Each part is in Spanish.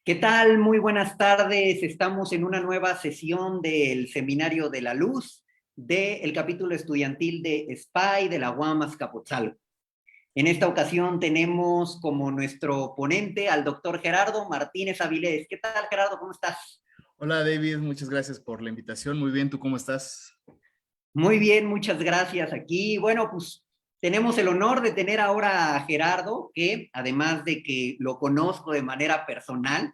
¿Qué tal? Muy buenas tardes. Estamos en una nueva sesión del Seminario de la Luz del capítulo estudiantil de SPY de la UAM Azcapotzalco. En esta ocasión tenemos como nuestro ponente al doctor Gerardo Martínez Avilés. ¿Qué tal, Gerardo? ¿Cómo estás? Hola David, muchas gracias por la invitación. Muy bien, ¿tú cómo estás? Muy bien, muchas gracias. Aquí, bueno, pues tenemos el honor de tener ahora a Gerardo, que además de que lo conozco de manera personal,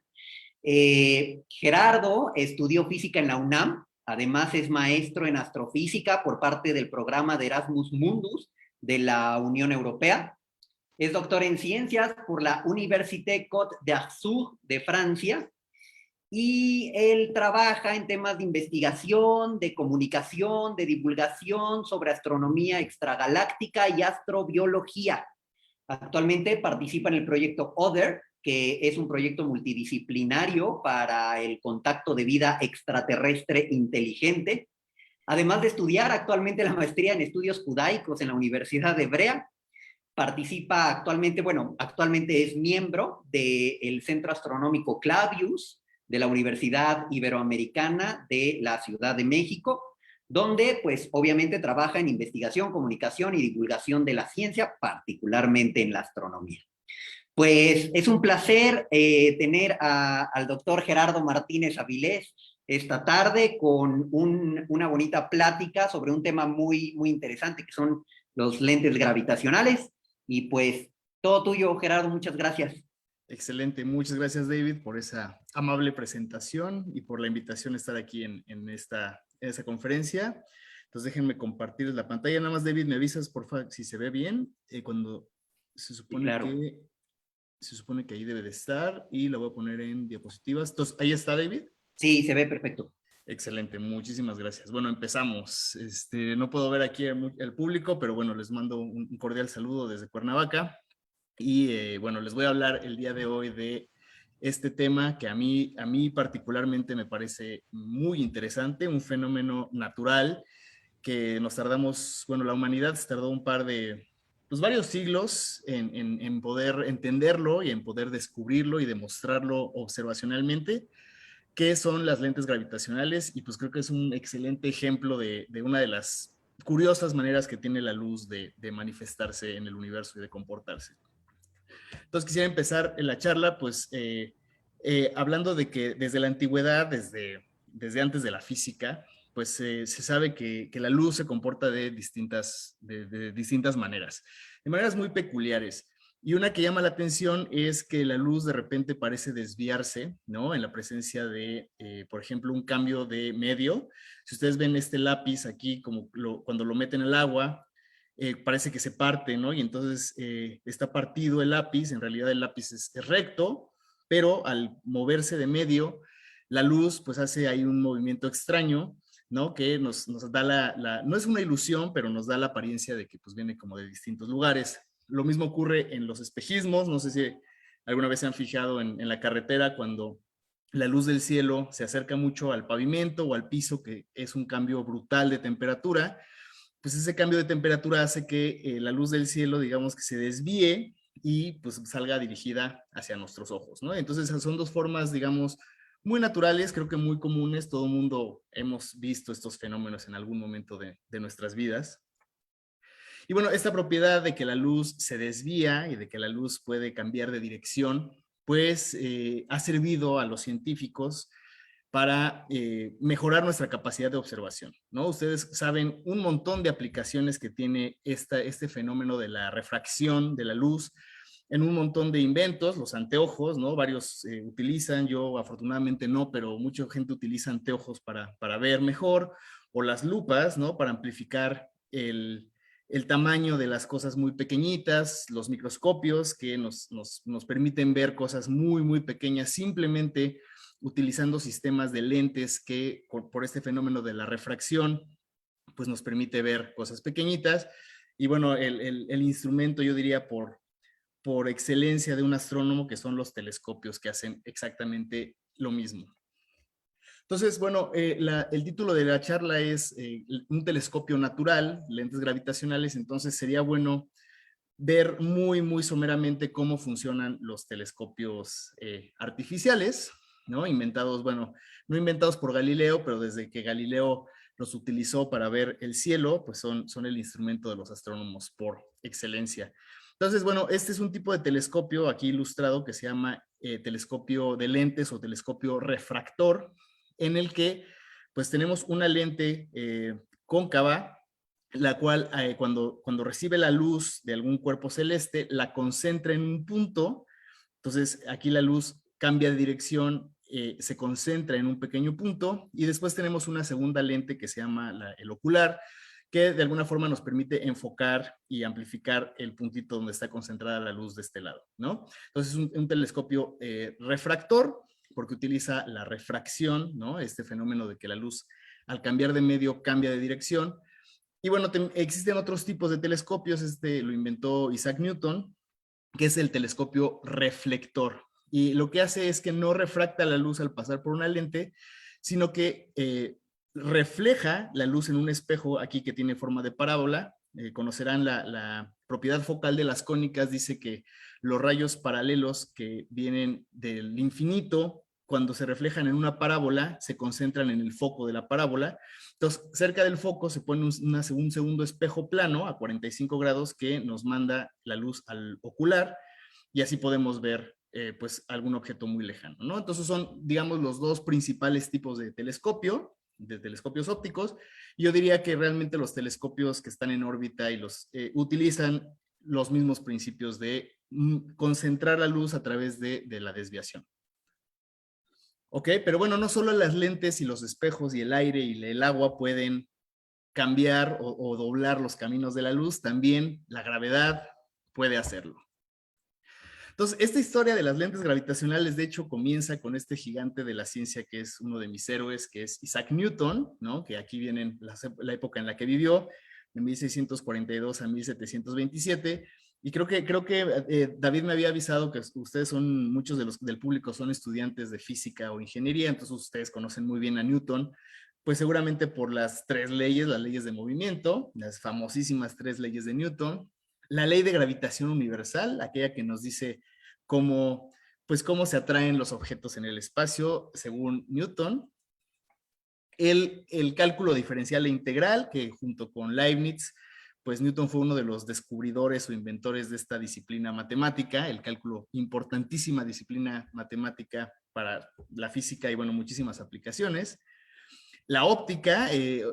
Gerardo estudió física en la UNAM, además es maestro en astrofísica por parte del programa de Erasmus Mundus de la Unión Europea. Es doctor en ciencias por la Université Côte d'Azur de Francia y él trabaja en temas de investigación, de comunicación, de divulgación sobre astronomía extragaláctica y astrobiología. Actualmente participa en el proyecto OTHER, que es un proyecto multidisciplinario para el contacto de vida extraterrestre inteligente, además de estudiar actualmente la maestría en estudios judaicos en la Universidad de Hebrea. Participa actualmente, bueno, actualmente es miembro del Centro Astronómico Clavius de la Universidad Iberoamericana de la Ciudad de México, donde pues obviamente trabaja en investigación, comunicación y divulgación de la ciencia, particularmente en la astronomía. Pues es un placer tener al doctor Gerardo Martínez Avilés esta tarde con una bonita plática sobre un tema muy interesante que son los lentes gravitacionales. Y pues todo tuyo, Gerardo, muchas gracias. Excelente, muchas gracias David por esa amable presentación y por la invitación a estar aquí en esta conferencia. Entonces déjenme compartir la pantalla. Nada más David, me avisas por favor si se ve bien, cuando se Sí, supone claro. que, se supone que ahí debe de estar y la voy a poner en diapositivas. Entonces, ¿ahí está David? Sí, se ve perfecto. Excelente, muchísimas gracias. Bueno, empezamos. No puedo ver aquí el público, pero bueno, les mando un cordial saludo desde Cuernavaca. Y bueno, les voy a hablar el día de hoy de este tema que a mí particularmente me parece muy interesante, un fenómeno natural que nos tardamos, bueno, la humanidad se tardó un par de, pues varios siglos en poder entenderlo y en poder descubrirlo y demostrarlo observacionalmente, qué son las lentes gravitacionales, y pues creo que es un excelente ejemplo de una de las curiosas maneras que tiene la luz de manifestarse en el universo y de comportarse. Entonces quisiera empezar en la charla, pues, hablando de que desde la antigüedad, desde antes de la física, pues se sabe que la luz se comporta de distintas maneras, de maneras muy peculiares. Y una que llama la atención es que la luz de repente parece desviarse, ¿no? En la presencia de, por ejemplo, un cambio de medio. Si ustedes ven este lápiz aquí, como cuando lo meten en el agua, parece que se parte, ¿no? Y entonces está partido el lápiz, en realidad el lápiz es recto, pero al moverse de medio, la luz pues hace ahí un movimiento extraño, ¿no? Que nos da no es una ilusión, pero nos da la apariencia de que pues viene como de distintos lugares. Lo mismo ocurre en los espejismos, no sé si alguna vez se han fijado en la carretera cuando la luz del cielo se acerca mucho al pavimento o al piso, que es un cambio brutal de temperatura, pues ese cambio de temperatura hace que la luz del cielo, digamos que se desvíe y pues salga dirigida hacia nuestros ojos, ¿no? Entonces son dos formas, digamos, muy naturales, creo que muy comunes, todo el mundo hemos visto estos fenómenos en algún momento de nuestras vidas. Y bueno, esta propiedad de que la luz se desvía y de que la luz puede cambiar de dirección, pues ha servido a los científicos para mejorar nuestra capacidad de observación, ¿no? Ustedes saben un montón de aplicaciones que tiene este fenómeno de la refracción de la luz en un montón de inventos, los anteojos, ¿no? Varios utilizan, yo afortunadamente no, pero mucha gente utiliza anteojos para ver mejor, o las lupas, ¿no? Para amplificar el tamaño de las cosas muy pequeñitas, los microscopios que nos permiten ver cosas muy pequeñas simplemente utilizando sistemas de lentes que por este fenómeno de la refracción, pues nos permite ver cosas pequeñitas. Y bueno, el instrumento, yo diría, por excelencia de un astrónomo, que son los telescopios, que hacen exactamente lo mismo. Entonces, bueno, el título de la charla es un telescopio natural, lentes gravitacionales. Entonces sería bueno ver muy someramente cómo funcionan los telescopios artificiales, ¿no? Inventados, bueno, no inventados por Galileo, pero desde que Galileo los utilizó para ver el cielo, pues son el instrumento de los astrónomos por excelencia. Entonces, bueno, este es un tipo de telescopio aquí ilustrado que se llama telescopio de lentes o telescopio refractor, en el que pues tenemos una lente cóncava, la cual cuando recibe la luz de algún cuerpo celeste, la concentra en un punto. Entonces aquí la luz cambia de dirección, se concentra en un pequeño punto, y después tenemos una segunda lente que se llama el ocular, que de alguna forma nos permite enfocar y amplificar el puntito donde está concentrada la luz de este lado, ¿no? Entonces es un telescopio refractor, porque utiliza la refracción, ¿no? Este fenómeno de que la luz al cambiar de medio cambia de dirección. Y bueno, existen otros tipos de telescopios. Este lo inventó Isaac Newton, que es el telescopio reflector. Y lo que hace es que no refracta la luz al pasar por una lente, sino que refleja la luz en un espejo aquí que tiene forma de parábola. Conocerán la propiedad focal de las cónicas, dice que los rayos paralelos que vienen del infinito, cuando se reflejan en una parábola, se concentran en el foco de la parábola. Entonces, cerca del foco se pone un segundo espejo plano a 45 grados que nos manda la luz al ocular, y así podemos ver pues algún objeto muy lejano, ¿no? Entonces son, digamos, los dos principales tipos de telescopio, de telescopios ópticos. Yo diría que realmente los telescopios que están en órbita y los utilizan los mismos principios de concentrar la luz a través de la desviación. ¿Ok? Pero bueno, no solo las lentes y los espejos y el aire y el agua pueden cambiar o doblar los caminos de la luz, también la gravedad puede hacerlo. Entonces, esta historia de las lentes gravitacionales, de hecho, comienza con este gigante de la ciencia que es uno de mis héroes, que es Isaac Newton, ¿no? Que aquí viene la época en la que vivió, de 1642 a 1727. Y creo que David me había avisado que ustedes son, muchos de los del público son estudiantes de física o ingeniería, entonces ustedes conocen muy bien a Newton, pues seguramente por las tres leyes, las leyes de movimiento, las famosísimas tres leyes de Newton, la ley de gravitación universal, aquella que nos dice cómo, pues cómo se atraen los objetos en el espacio según Newton, el cálculo diferencial e integral, que junto con Leibniz, pues Newton fue uno de los descubridores o inventores de esta disciplina matemática, el cálculo, importantísima disciplina matemática para la física y bueno, muchísimas aplicaciones. La óptica,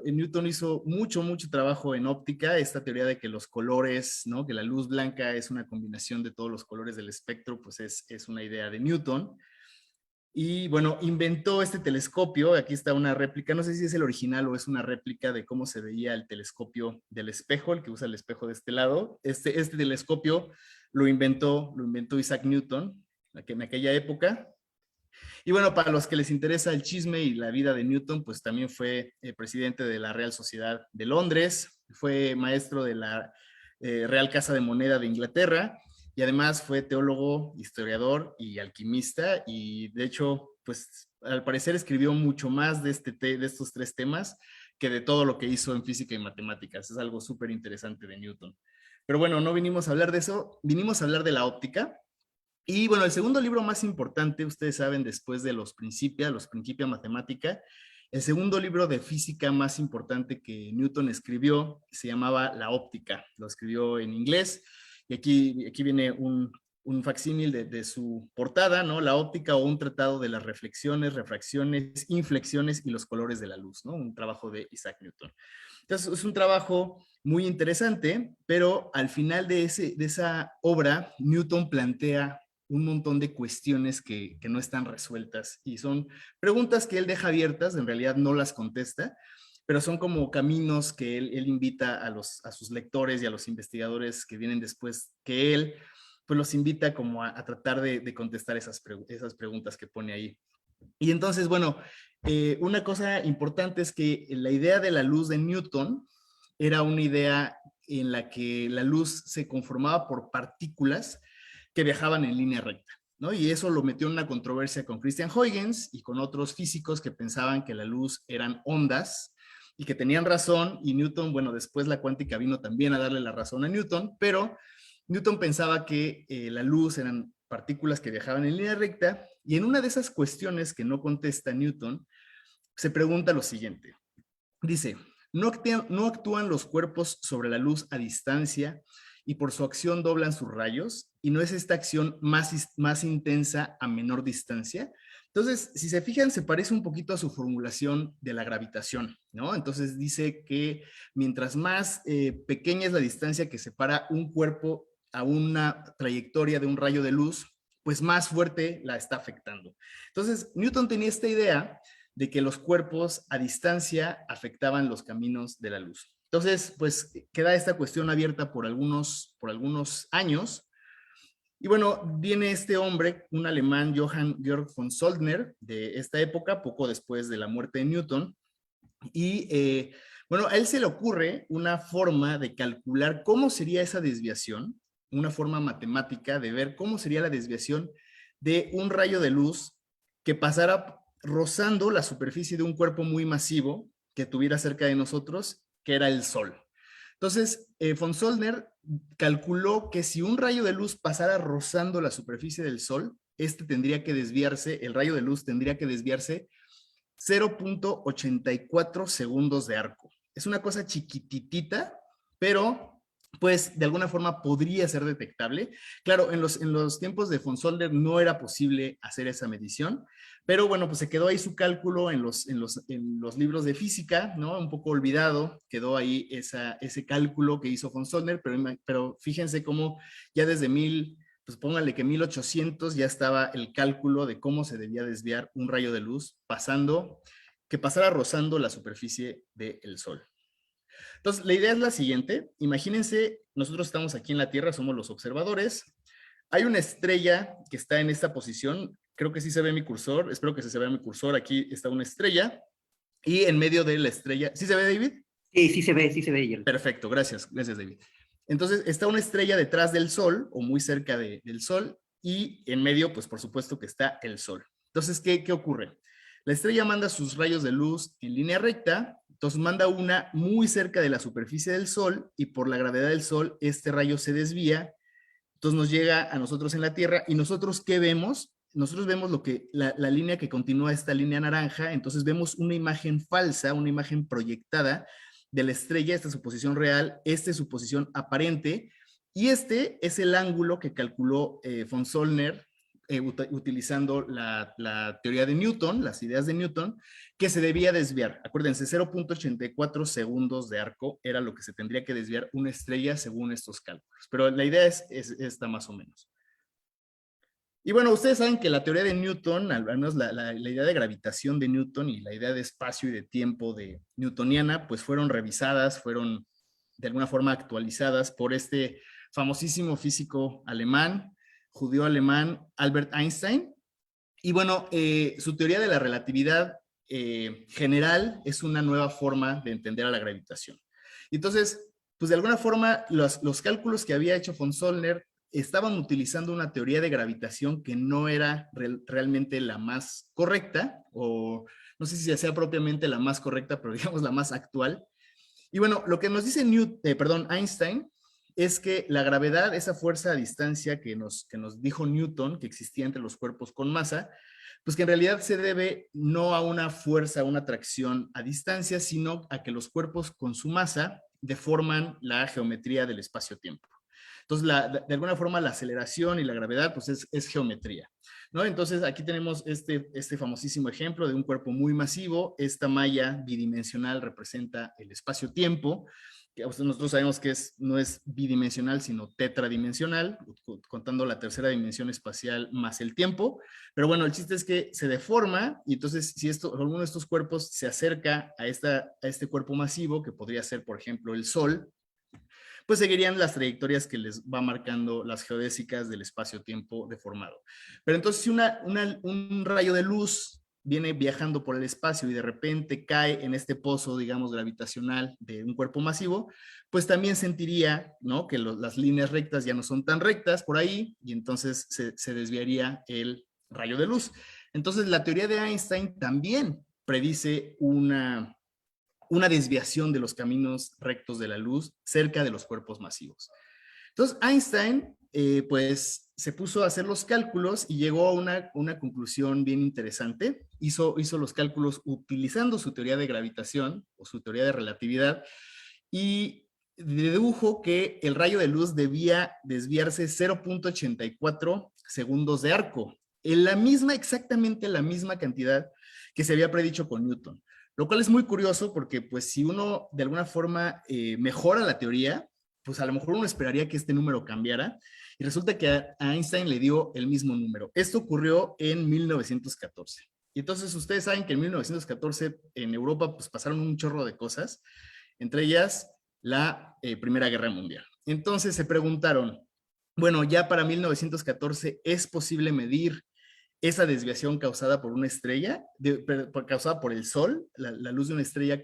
Newton hizo mucho trabajo en óptica, esta teoría de que los colores, ¿no? Que la luz blanca es una combinación de todos los colores del espectro, pues es una idea de Newton. Y bueno, inventó este telescopio, aquí está una réplica, no sé si es el original o es una réplica de cómo se veía el telescopio del espejo, el que usa el espejo de este lado. Este telescopio lo inventó Isaac Newton en aquella época. Y bueno, para los que les interesa el chisme y la vida de Newton, pues también fue presidente de la Real Sociedad de Londres, fue maestro de la Real Casa de Moneda de Inglaterra, y además fue teólogo, historiador y alquimista, y de hecho, pues al parecer escribió mucho más de estos tres temas que de todo lo que hizo en física y matemáticas. Es algo súper interesante de Newton. Pero bueno, no vinimos a hablar de eso, vinimos a hablar de la óptica. Y bueno, el segundo libro más importante, ustedes saben, después de los Principia Mathematica, el segundo libro de física más importante que Newton escribió se llamaba La Óptica. Lo escribió en inglés, y aquí viene un facsímil de su portada, ¿no? La óptica, o un tratado de las reflexiones, refracciones, inflexiones y los colores de la luz, ¿no? Un trabajo de Isaac Newton. Entonces, es un trabajo muy interesante, pero al final de esa obra, Newton plantea un montón de cuestiones que no están resueltas, y son preguntas que él deja abiertas, en realidad no las contesta, pero son como caminos que él invita a sus lectores y a los investigadores que vienen después que él, pues los invita como a tratar de contestar esas preguntas que pone ahí. Y entonces, bueno, una cosa importante es que la idea de la luz de Newton era una idea en la que la luz se conformaba por partículas que viajaban en línea recta, ¿no? Y eso lo metió en una controversia con Christian Huygens y con otros físicos que pensaban que la luz eran ondas y que tenían razón, y Newton, bueno, después la cuántica vino también a darle la razón a Newton, pero Newton pensaba que la luz eran partículas que viajaban en línea recta, y en una de esas cuestiones que no contesta Newton, se pregunta lo siguiente. Dice, ¿no actúan los cuerpos sobre la luz a distancia y por su acción doblan sus rayos? ¿Y no es esta acción más intensa a menor distancia? Entonces, si se fijan, se parece un poquito a su formulación de la gravitación, ¿no? Entonces dice que mientras más pequeña es la distancia que separa un cuerpo a una trayectoria de un rayo de luz, pues más fuerte la está afectando. Entonces, Newton tenía esta idea de que los cuerpos a distancia afectaban los caminos de la luz. Entonces, pues queda esta cuestión abierta por algunos años. Y bueno, viene este hombre, un alemán, Johann Georg von Soldner, de esta época, poco después de la muerte de Newton. Y bueno, a él se le ocurre una forma de calcular cómo sería esa desviación, una forma matemática de ver cómo sería la desviación de un rayo de luz que pasara rozando la superficie de un cuerpo muy masivo que tuviera cerca de nosotros, que era el Sol. Entonces, von Soldner calculó que si un rayo de luz pasara rozando la superficie del Sol, este tendría que desviarse, el rayo de luz tendría que desviarse 0.84 segundos de arco. Es una cosa chiquititita, pero pues de alguna forma podría ser detectable. Claro, en los tiempos de von Soldner no era posible hacer esa medición, pero bueno, pues se quedó ahí su cálculo en los libros de física, ¿no? Un poco olvidado, quedó ahí ese cálculo que hizo von Soldner, pero fíjense cómo ya desde pues póngale que 1800 ya estaba el cálculo de cómo se debía desviar un rayo de luz que pasara rozando la superficie del Sol. Entonces, la idea es la siguiente. Imagínense, nosotros estamos aquí en la Tierra, somos los observadores. Hay una estrella que está en esta posición. Creo que sí se ve mi cursor. Espero que se vea mi cursor. Aquí está una estrella. Y en medio de la estrella... ¿Sí se ve, David? Sí, sí se ve, Yel. Perfecto, gracias. Gracias, David. Entonces, está una estrella detrás del Sol, o muy cerca del Sol, y en medio, pues por supuesto que está el Sol. Entonces, ¿qué ocurre? La estrella manda sus rayos de luz en línea recta, entonces manda una muy cerca de la superficie del Sol, y por la gravedad del Sol, este rayo se desvía, entonces nos llega a nosotros en la Tierra, y nosotros, ¿qué vemos? Nosotros vemos la línea que continúa esta línea naranja, entonces vemos una imagen falsa, una imagen proyectada de la estrella, esta es su posición real, esta es su posición aparente, y este es el ángulo que calculó von Soldner utilizando la teoría de Newton, las ideas de Newton, que se debía desviar. Acuérdense, 0.84 segundos de arco era lo que se tendría que desviar una estrella según estos cálculos. Pero la idea es esta más o menos. Y bueno, ustedes saben que la teoría de Newton, al menos la idea de gravitación de Newton y la idea de espacio y de tiempo de newtoniana, pues fueron revisadas, fueron de alguna forma actualizadas por este famosísimo físico alemán, judío alemán, Albert Einstein. Y bueno, su teoría de la relatividad general es una nueva forma de entender a la gravitación. Entonces, pues de alguna forma los cálculos que había hecho von Soldner estaban utilizando una teoría de gravitación que no era realmente la más correcta, o no sé si sea propiamente la más correcta, pero digamos la más actual. Y bueno, lo que nos dice Einstein es que la gravedad, esa fuerza a distancia que nos dijo Newton que existía entre los cuerpos con masa, pues que en realidad se debe no a una fuerza, a una atracción a distancia, sino a que los cuerpos con su masa deforman la geometría del espacio-tiempo. Entonces, de alguna forma, la aceleración y la gravedad, pues es geometría, ¿no? Entonces, aquí tenemos este famosísimo ejemplo de un cuerpo muy masivo. Esta malla bidimensional representa el espacio-tiempo, que nosotros sabemos que no es bidimensional, sino tetradimensional, contando la tercera dimensión espacial más el tiempo. Pero bueno, el chiste es que se deforma, y entonces si alguno de estos cuerpos se acerca a este cuerpo masivo, que podría ser, por ejemplo, el Sol, pues seguirían las trayectorias que les va marcando las geodésicas del espacio-tiempo deformado. Pero entonces si un rayo de luz viene viajando por el espacio y de repente cae en este pozo, digamos, gravitacional de un cuerpo masivo, pues también sentiría, ¿no?, que las líneas rectas ya no son tan rectas por ahí, y entonces se desviaría el rayo de luz. Entonces la teoría de Einstein también predice una desviación de los caminos rectos de la luz cerca de los cuerpos masivos. Entonces Einstein pues se puso a hacer los cálculos y llegó a una conclusión bien interesante. Hizo los cálculos utilizando su teoría de gravitación o su teoría de relatividad y dedujo que el rayo de luz debía desviarse 0.84 segundos de arco, en exactamente la misma cantidad que se había predicho con Newton. Lo cual es muy curioso porque pues si uno de alguna forma mejora la teoría, pues a lo mejor uno esperaría que este número cambiara y resulta que a Einstein le dio el mismo número. Esto ocurrió en 1914. Y entonces ustedes saben que en 1914 en Europa pues pasaron un chorro de cosas, entre ellas la Primera Guerra Mundial. Entonces se preguntaron, bueno, ya para 1914 es posible medir esa desviación causada por una estrella, causada por el Sol, la luz de una estrella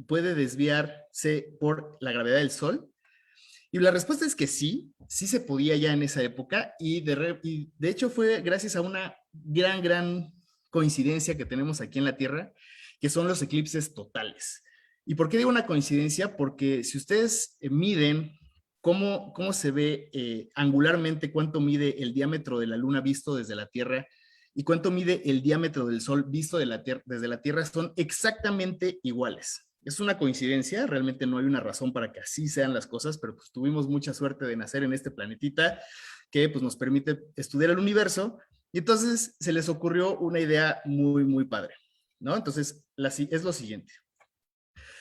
puede desviarse por la gravedad del Sol. Y la respuesta es que sí, sí se podía ya en esa época y de hecho fue gracias a una gran coincidencia que tenemos aquí en la Tierra, que son los eclipses totales. ¿Y por qué digo una coincidencia? Porque si ustedes miden cómo se ve angularmente, cuánto mide el diámetro de la Luna visto desde la Tierra y cuánto mide el diámetro del Sol visto desde la Tierra, son exactamente iguales. Es una coincidencia, realmente no hay una razón para que así sean las cosas, pero pues tuvimos mucha suerte de nacer en este planetita que pues nos permite estudiar el universo y entonces se les ocurrió una idea muy padre, ¿no? Entonces es lo siguiente.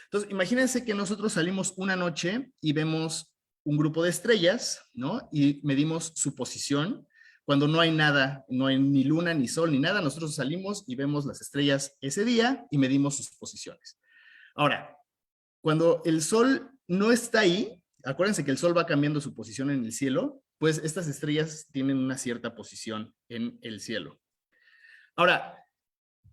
Entonces imagínense que nosotros salimos una noche y vemos un grupo de estrellas, ¿no? Y medimos su posición. Cuando no hay nada, no hay ni luna, ni sol, ni nada, nosotros salimos y vemos las estrellas ese día y medimos sus posiciones. Ahora, cuando el Sol no está ahí, acuérdense que el Sol va cambiando su posición en el cielo, pues estas estrellas tienen una cierta posición en el cielo. Ahora,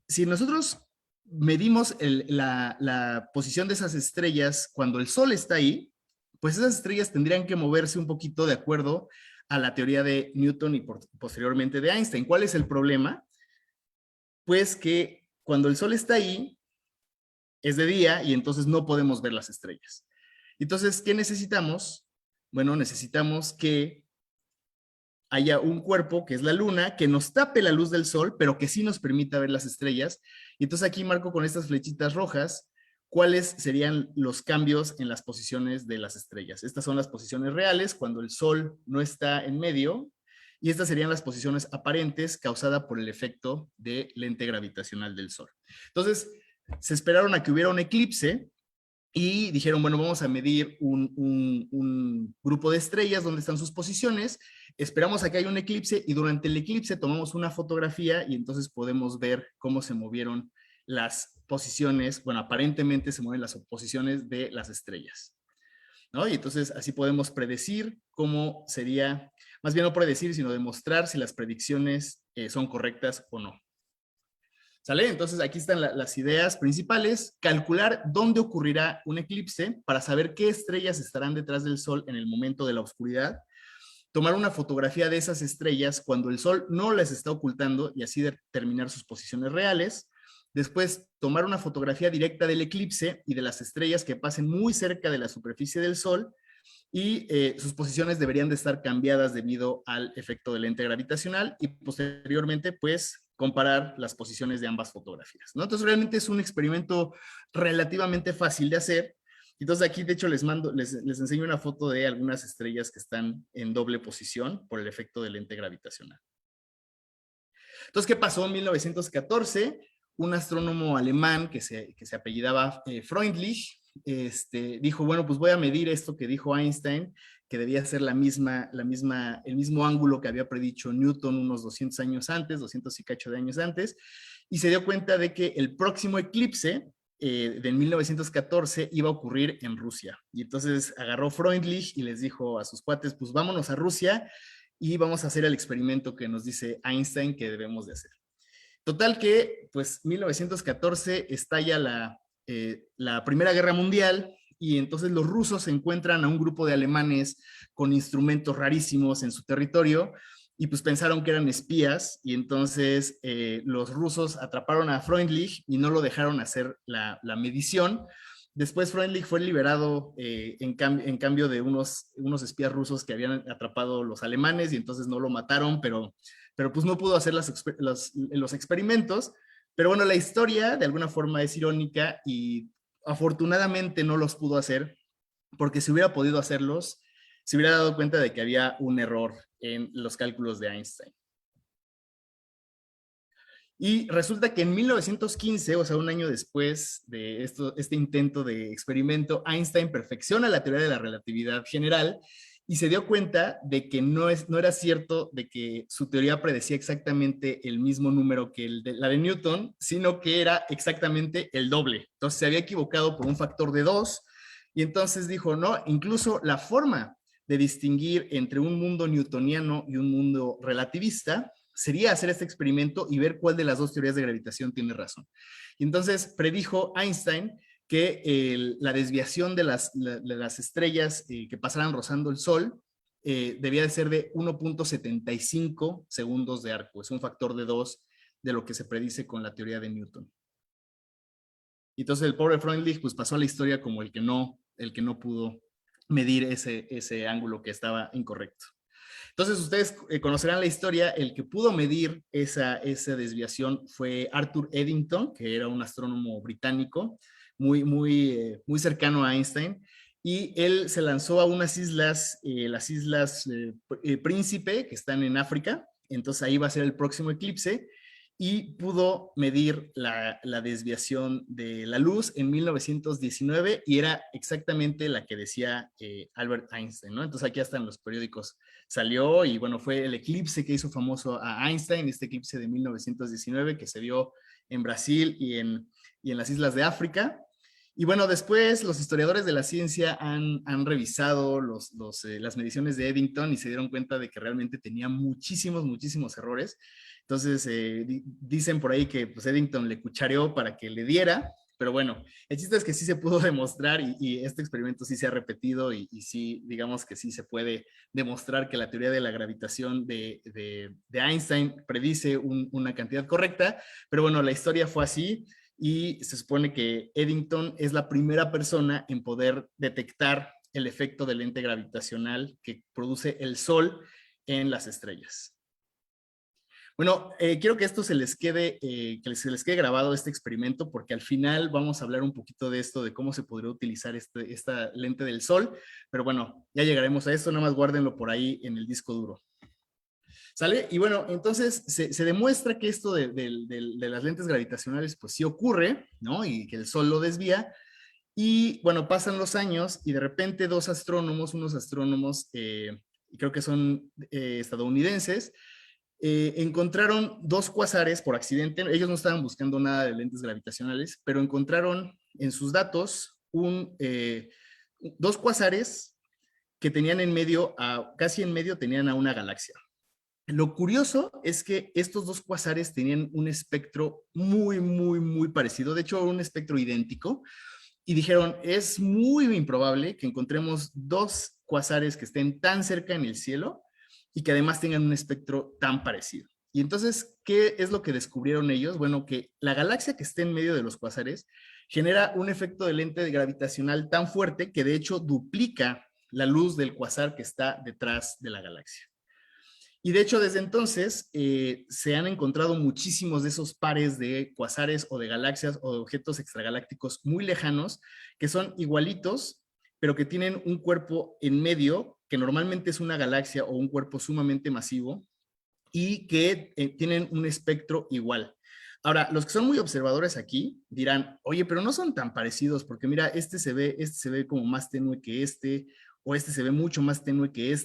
si nosotros medimos la posición de esas estrellas cuando el Sol está ahí, pues esas estrellas tendrían que moverse un poquito de acuerdo a la teoría de Newton y posteriormente de Einstein. ¿Cuál es el problema? Pues que cuando el Sol está ahí, es de día y entonces no podemos ver las estrellas. Entonces, ¿qué necesitamos? Bueno, necesitamos que haya un cuerpo, que es la luna, que nos tape la luz del sol, pero que sí nos permita ver las estrellas. Y entonces aquí marco con estas flechitas rojas cuáles serían los cambios en las posiciones de las estrellas. Estas son las posiciones reales cuando el sol no está en medio y estas serían las posiciones aparentes causadas por el efecto de lente gravitacional del sol. Entonces, se esperaron a que hubiera un eclipse y dijeron, bueno, vamos a medir un grupo de estrellas donde están sus posiciones, esperamos a que haya un eclipse y durante el eclipse tomamos una fotografía y entonces podemos ver cómo se movieron las posiciones, bueno, aparentemente se mueven las posiciones de las estrellas, ¿no? Y entonces así podemos predecir cómo sería, más bien no predecir, sino demostrar si las predicciones son correctas o no. ¿Sale? Entonces aquí están las ideas principales. Calcular dónde ocurrirá un eclipse para saber qué estrellas estarán detrás del Sol en el momento de la oscuridad. Tomar una fotografía de esas estrellas cuando el Sol no las está ocultando y así determinar sus posiciones reales. Después, tomar una fotografía directa del eclipse y de las estrellas que pasen muy cerca de la superficie del Sol y sus posiciones deberían de estar cambiadas debido al efecto de lente gravitacional y posteriormente, pues, comparar las posiciones de ambas fotografías, ¿no? Entonces, realmente es un experimento relativamente fácil de hacer. Entonces, aquí, de hecho, les enseño una foto de algunas estrellas que están en doble posición por el efecto de lente gravitacional. Entonces, ¿qué pasó en 1914? Un astrónomo alemán que se apellidaba Freundlich, dijo, bueno, pues voy a medir esto que dijo Einstein, que debía ser el mismo ángulo que había predicho Newton unos 200 años antes, 200 y cacho de años antes, y se dio cuenta de que el próximo eclipse de 1914 iba a ocurrir en Rusia. Y entonces agarró Freundlich y les dijo a sus cuates, pues vámonos a Rusia y vamos a hacer el experimento que nos dice Einstein que debemos de hacer. Total que, pues, 1914 estalla la Primera Guerra Mundial y entonces los rusos encuentran a un grupo de alemanes con instrumentos rarísimos en su territorio y pues pensaron que eran espías y entonces los rusos atraparon a Freundlich y no lo dejaron hacer la medición Después Freundlich fue liberado en cambio de unos espías rusos que habían atrapado los alemanes y entonces no lo mataron, pero pues no pudo hacer los experimentos. Pero bueno, la historia de alguna forma es irónica y afortunadamente no los pudo hacer, porque si hubiera podido hacerlos, se hubiera dado cuenta de que había un error en los cálculos de Einstein. Y resulta que en 1915, o sea, un año después de este intento de experimento, Einstein perfecciona la teoría de la relatividad general y se dio cuenta de que no era cierto de que su teoría predecía exactamente el mismo número que la de Newton, sino que era exactamente el doble. Entonces se había equivocado por un factor de 2 y entonces dijo, no, incluso la forma de distinguir entre un mundo newtoniano y un mundo relativista sería hacer este experimento y ver cuál de las dos teorías de gravitación tiene razón. Y entonces predijo Einstein que la desviación de las estrellas que pasaran rozando el Sol debía de ser de 1.75 segundos de arco. Es un factor de 2 de lo que se predice con la teoría de Newton. Y entonces el pobre Freundlich pues pasó a la historia como el que no pudo medir ese ángulo que estaba incorrecto. Entonces ustedes conocerán la historia, el que pudo medir esa desviación fue Arthur Eddington, que era un astrónomo británico, muy cercano a Einstein, y él se lanzó a unas islas, las Islas Príncipe, que están en África, entonces ahí va a ser el próximo eclipse, y pudo medir la desviación de la luz en 1919 y era exactamente la que decía Albert Einstein, ¿no? Entonces aquí hasta en los periódicos salió y bueno, fue el eclipse que hizo famoso a Einstein, este eclipse de 1919 que se vio en Brasil y en las islas de África. Y bueno, después los historiadores de la ciencia han revisado las mediciones de Eddington y se dieron cuenta de que realmente tenía muchísimos errores. Entonces, dicen por ahí que pues, Eddington le cuchareó para que le diera, pero bueno, el chiste es que sí se pudo demostrar y este experimento sí se ha repetido y sí, digamos que sí se puede demostrar que la teoría de la gravitación de Einstein predice una cantidad correcta, pero bueno, la historia fue así y se supone que Eddington es la primera persona en poder detectar el efecto del lente gravitacional que produce el Sol en las estrellas. Bueno, quiero que esto se les quede grabado este experimento, porque al final vamos a hablar un poquito de esto, de cómo se podría utilizar esta lente del Sol, pero bueno, ya llegaremos a esto, nada más guárdenlo por ahí en el disco duro. ¿Sale? Y bueno, entonces se demuestra que esto de las lentes gravitacionales pues sí ocurre, ¿no? Y que el Sol lo desvía, y bueno, pasan los años y de repente unos astrónomos, creo que son estadounidenses, encontraron dos cuasares por accidente. Ellos no estaban buscando nada de lentes gravitacionales, pero encontraron en sus datos dos cuasares que tenían casi en medio tenían a una galaxia. Lo curioso es que estos dos cuasares tenían un espectro muy parecido, de hecho un espectro idéntico, y dijeron, es muy improbable que encontremos dos cuasares que estén tan cerca en el cielo y que además tengan un espectro tan parecido. Y entonces, ¿qué es lo que descubrieron ellos? Bueno, que la galaxia que esté en medio de los cuasares genera un efecto de lente gravitacional tan fuerte que de hecho duplica la luz del cuasar que está detrás de la galaxia. Y de hecho, desde entonces se han encontrado muchísimos de esos pares de cuasares o de galaxias o de objetos extragalácticos muy lejanos que son igualitos, pero que tienen un cuerpo en medio, que normalmente es una galaxia o un cuerpo sumamente masivo, y que tienen un espectro igual. Ahora, los que son muy observadores aquí dirán, oye, pero no son tan parecidos, porque mira, este se ve como más tenue que o este se ve mucho más tenue que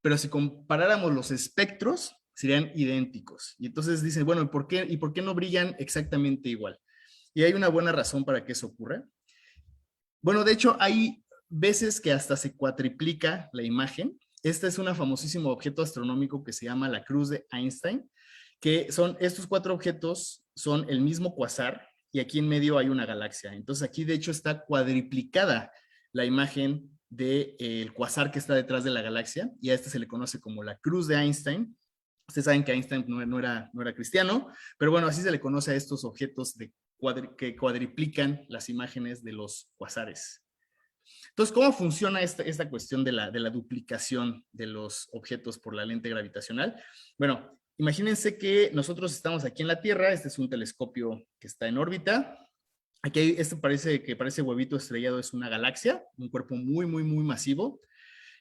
pero si comparáramos los espectros, serían idénticos. Y entonces dicen, bueno, ¿y por qué no brillan exactamente igual? Y hay una buena razón para que eso ocurra. Bueno, de hecho, hay veces que hasta se cuatriplica la imagen. Este es un famosísimo objeto astronómico que se llama la Cruz de Einstein, que son estos cuatro objetos, son el mismo cuasar, y aquí en medio hay una galaxia. Entonces aquí de hecho está cuadriplicada la imagen del cuasar que está detrás de la galaxia, y a este se le conoce como la Cruz de Einstein. Ustedes saben que Einstein no era cristiano, pero bueno, así se le conoce a estos objetos que cuadriplican las imágenes de los cuasares. Entonces, ¿cómo funciona esta cuestión de la duplicación de los objetos por la lente gravitacional? Bueno, imagínense que nosotros estamos aquí en la Tierra, este es un telescopio que está en órbita. Aquí parece huevito estrellado, es una galaxia, un cuerpo muy, muy, muy masivo.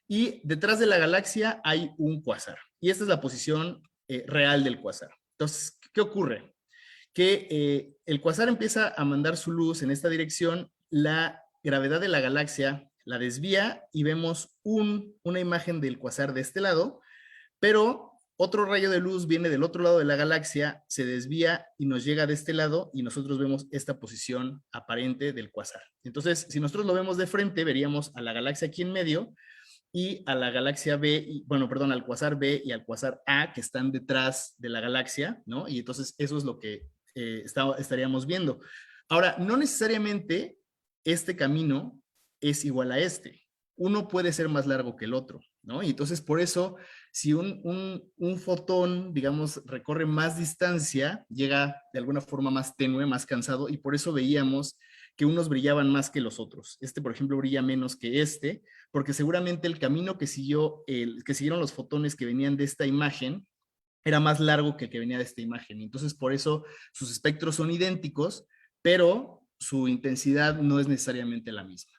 Y detrás de la galaxia hay un cuásar. Y esta es la posición real del cuásar. Entonces, ¿qué ocurre? Que el cuásar empieza a mandar su luz en esta dirección, la gravedad de la galaxia la desvía y vemos una imagen del cuásar de este lado, pero otro rayo de luz viene del otro lado de la galaxia, se desvía y nos llega de este lado y nosotros vemos esta posición aparente del cuásar. Entonces, si nosotros lo vemos de frente, veríamos a la galaxia aquí en medio y a la galaxia B, al cuásar B y al cuásar A que están detrás de la galaxia, ¿no? Y entonces eso es lo que estaríamos viendo. Ahora, no necesariamente este camino es igual a este. Uno puede ser más largo que el otro, ¿no? Y entonces por eso, si un fotón, digamos, recorre más distancia, llega de alguna forma más tenue, más cansado, y por eso veíamos que unos brillaban más que los otros. Este, por ejemplo, brilla menos que este, porque seguramente el camino que siguieron los fotones que venían de esta imagen era más largo que el que venía de esta imagen. Entonces, por eso sus espectros son idénticos, pero su intensidad no es necesariamente la misma.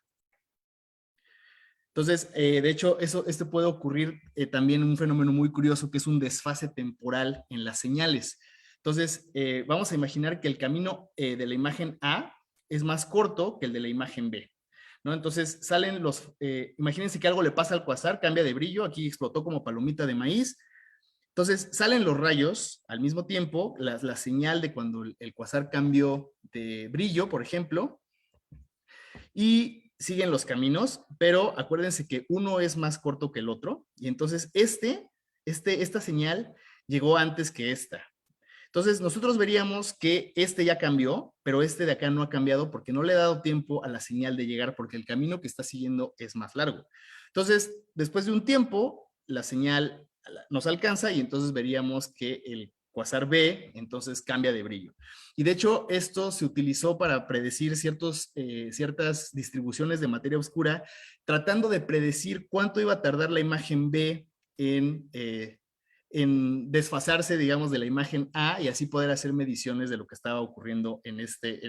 Entonces, de hecho, esto puede ocurrir también un fenómeno muy curioso que es un desfase temporal en las señales. Entonces, vamos a imaginar que el camino de la imagen A es más corto que el de la imagen B, ¿no? Entonces, imagínense que algo le pasa al cuásar, cambia de brillo, aquí explotó como palomita de maíz. Entonces, salen los rayos al mismo tiempo, la señal de cuando el cuásar cambió de brillo, por ejemplo, y siguen los caminos, pero acuérdense que uno es más corto que el otro, y entonces esta señal llegó antes que esta. Entonces nosotros veríamos que este ya cambió, pero este de acá no ha cambiado porque no le ha dado tiempo a la señal de llegar porque el camino que está siguiendo es más largo. Entonces, después de un tiempo, la señal nos alcanza y entonces veríamos que el cuásar B entonces cambia de brillo. Y de hecho, esto se utilizó para predecir ciertas distribuciones de materia oscura, tratando de predecir cuánto iba a tardar la imagen B en desfasarse, digamos, de la imagen A y así poder hacer mediciones de lo que estaba ocurriendo en este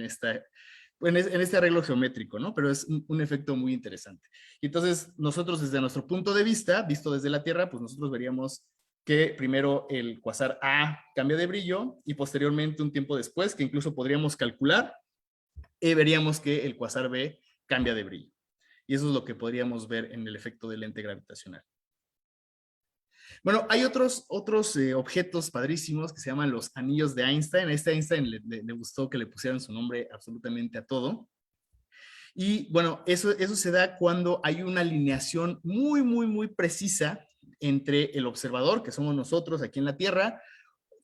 arreglo geométrico, ¿no? Pero es un efecto muy interesante. Y entonces, nosotros desde nuestro punto de vista, visto desde la Tierra, pues nosotros veríamos que primero el cuásar A cambia de brillo y posteriormente, un tiempo después, que incluso podríamos calcular, veríamos que el cuásar B cambia de brillo. Y eso es lo que podríamos ver en el efecto de lente gravitacional. Bueno, hay otros objetos padrísimos que se llaman los anillos de Einstein. A este Einstein le gustó que le pusieran su nombre absolutamente a todo. Y bueno, eso se da cuando hay una alineación muy, muy, muy precisa entre el observador, que somos nosotros aquí en la Tierra,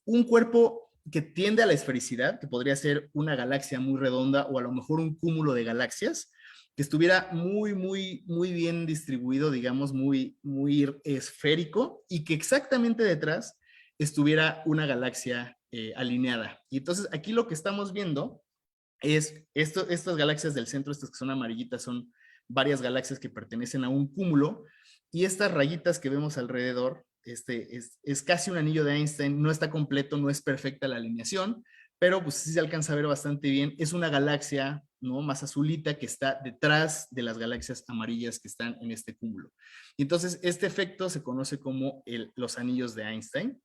un cuerpo que tiende a la esfericidad, que podría ser una galaxia muy redonda o a lo mejor un cúmulo de galaxias, que estuviera muy, muy, muy bien distribuido, digamos, muy, muy esférico, y que exactamente detrás estuviera una galaxia alineada. Y entonces aquí lo que estamos viendo es estas galaxias del centro, estas que son amarillitas, son varias galaxias que pertenecen a un cúmulo, y estas rayitas que vemos alrededor, es casi un anillo de Einstein, no está completo, no es perfecta la alineación, pero pues sí se alcanza a ver bastante bien. Es una galaxia, ¿no?, más azulita que está detrás de las galaxias amarillas que están en este cúmulo. Y entonces este efecto se conoce como los anillos de Einstein.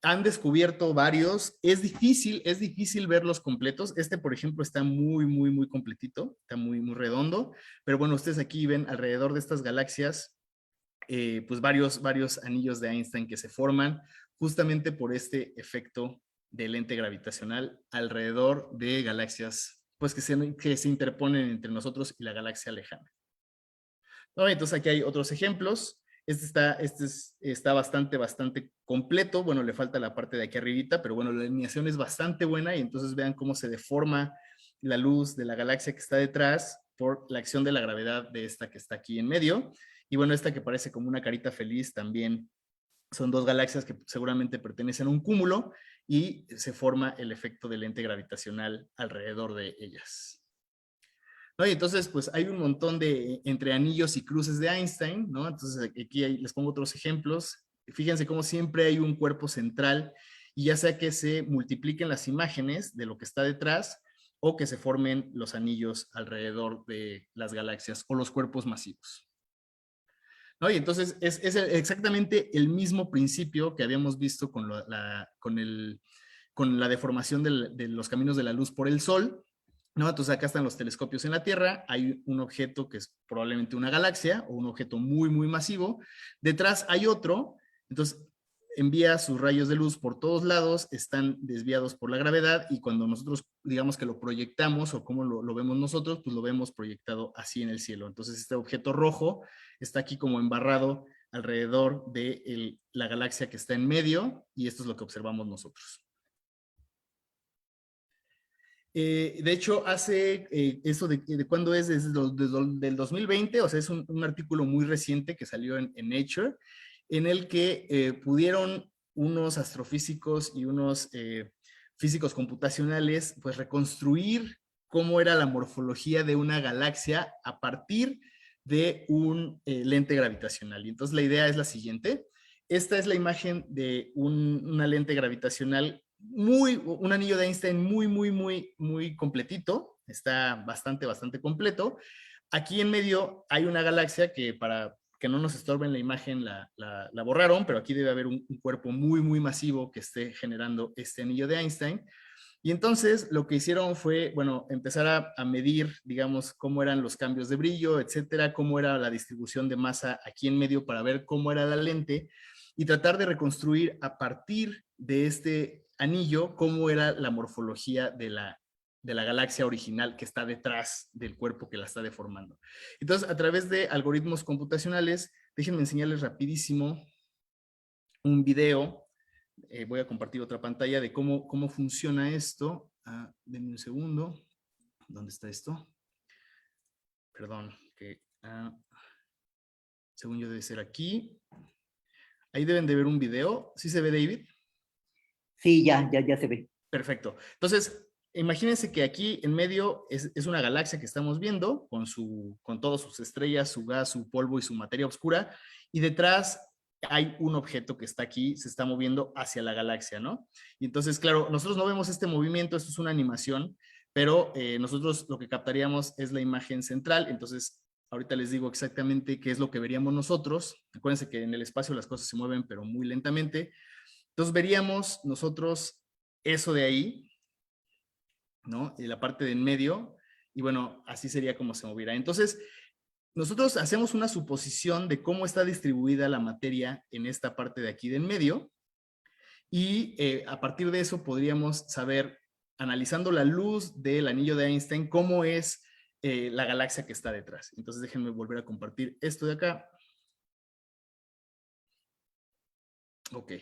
Han descubierto varios, es difícil verlos completos. Este, por ejemplo, está muy, muy, muy completito, está muy, muy redondo, pero bueno, ustedes aquí ven alrededor de estas galaxias, pues varios anillos de Einstein que se forman justamente por este efecto de lente gravitacional alrededor de galaxias, pues que se interponen entre nosotros y la galaxia lejana. ¿No? Entonces aquí hay otros ejemplos. Está bastante completo. Bueno, le falta la parte de aquí arribita, pero bueno, la alineación es bastante buena y entonces vean cómo se deforma la luz de la galaxia que está detrás por la acción de la gravedad de esta que está aquí en medio. Y bueno, esta que parece como una carita feliz también son dos galaxias que seguramente pertenecen a un cúmulo y se forma el efecto de lente gravitacional alrededor de ellas. ¿No? Y entonces, pues hay un montón de entre anillos y cruces de Einstein, ¿no? Entonces, aquí les pongo otros ejemplos. Fíjense cómo siempre hay un cuerpo central, y ya sea que se multipliquen las imágenes de lo que está detrás, o que se formen los anillos alrededor de las galaxias o los cuerpos masivos. ¿No? Y entonces es exactamente el mismo principio que habíamos visto con la deformación de los caminos de la luz por el Sol, ¿no? Entonces acá están los telescopios en la Tierra, hay un objeto que es probablemente una galaxia o un objeto muy, muy masivo. Detrás hay otro, entonces envía sus rayos de luz por todos lados, están desviados por la gravedad, y cuando nosotros digamos que lo proyectamos o como lo vemos nosotros, pues lo vemos proyectado así en el cielo. Entonces este objeto rojo está aquí como embarrado alrededor de la galaxia que está en medio, y esto es lo que observamos nosotros. De hecho, hace eso de cuándo es, desde del 2020, o sea, es un artículo muy reciente que salió en Nature, en el que pudieron unos astrofísicos y unos físicos computacionales pues reconstruir cómo era la morfología de una galaxia a partir de un lente gravitacional. Y entonces la idea es la siguiente. Esta es la imagen de una lente gravitacional, un anillo de Einstein muy completito, está bastante completo. Aquí en medio hay una galaxia que, para que no nos estorbe en la imagen, la borraron, pero aquí debe haber un cuerpo muy masivo que esté generando este anillo de Einstein. Y entonces lo que hicieron fue, bueno, empezar a medir, digamos, cómo eran los cambios de brillo, etcétera, cómo era la distribución de masa aquí en medio para ver cómo era la lente, y tratar de reconstruir a partir de este anillo cómo era la morfología de la galaxia original que está detrás del cuerpo que la está deformando. Entonces, a través de algoritmos computacionales, déjenme enseñarles rapidísimo un video. Voy a compartir otra pantalla de cómo funciona esto. Denme un segundo. ¿Dónde está esto? Perdón, que según yo debe ser aquí. Ahí deben de ver un video. ¿Sí se ve, David? Sí, ya se ve. Perfecto. Entonces, imagínense que aquí en medio es una galaxia que estamos viendo con todas sus estrellas, su gas, su polvo y su materia oscura, y detrás hay un objeto que está aquí, se está moviendo hacia la galaxia, ¿no? Y entonces, claro, nosotros no vemos este movimiento, esto es una animación, pero nosotros lo que captaríamos es la imagen central. Entonces, ahorita les digo exactamente qué es lo que veríamos nosotros. Acuérdense que en el espacio las cosas se mueven, pero muy lentamente. Entonces veríamos nosotros eso de ahí, ¿no? Y la parte de en medio, y bueno, así sería como se moviera. Entonces, nosotros hacemos una suposición de cómo está distribuida la materia en esta parte de aquí de en medio, y a partir de eso podríamos saber, analizando la luz del anillo de Einstein, cómo es la galaxia que está detrás. Entonces déjenme volver a compartir esto de acá. Ok.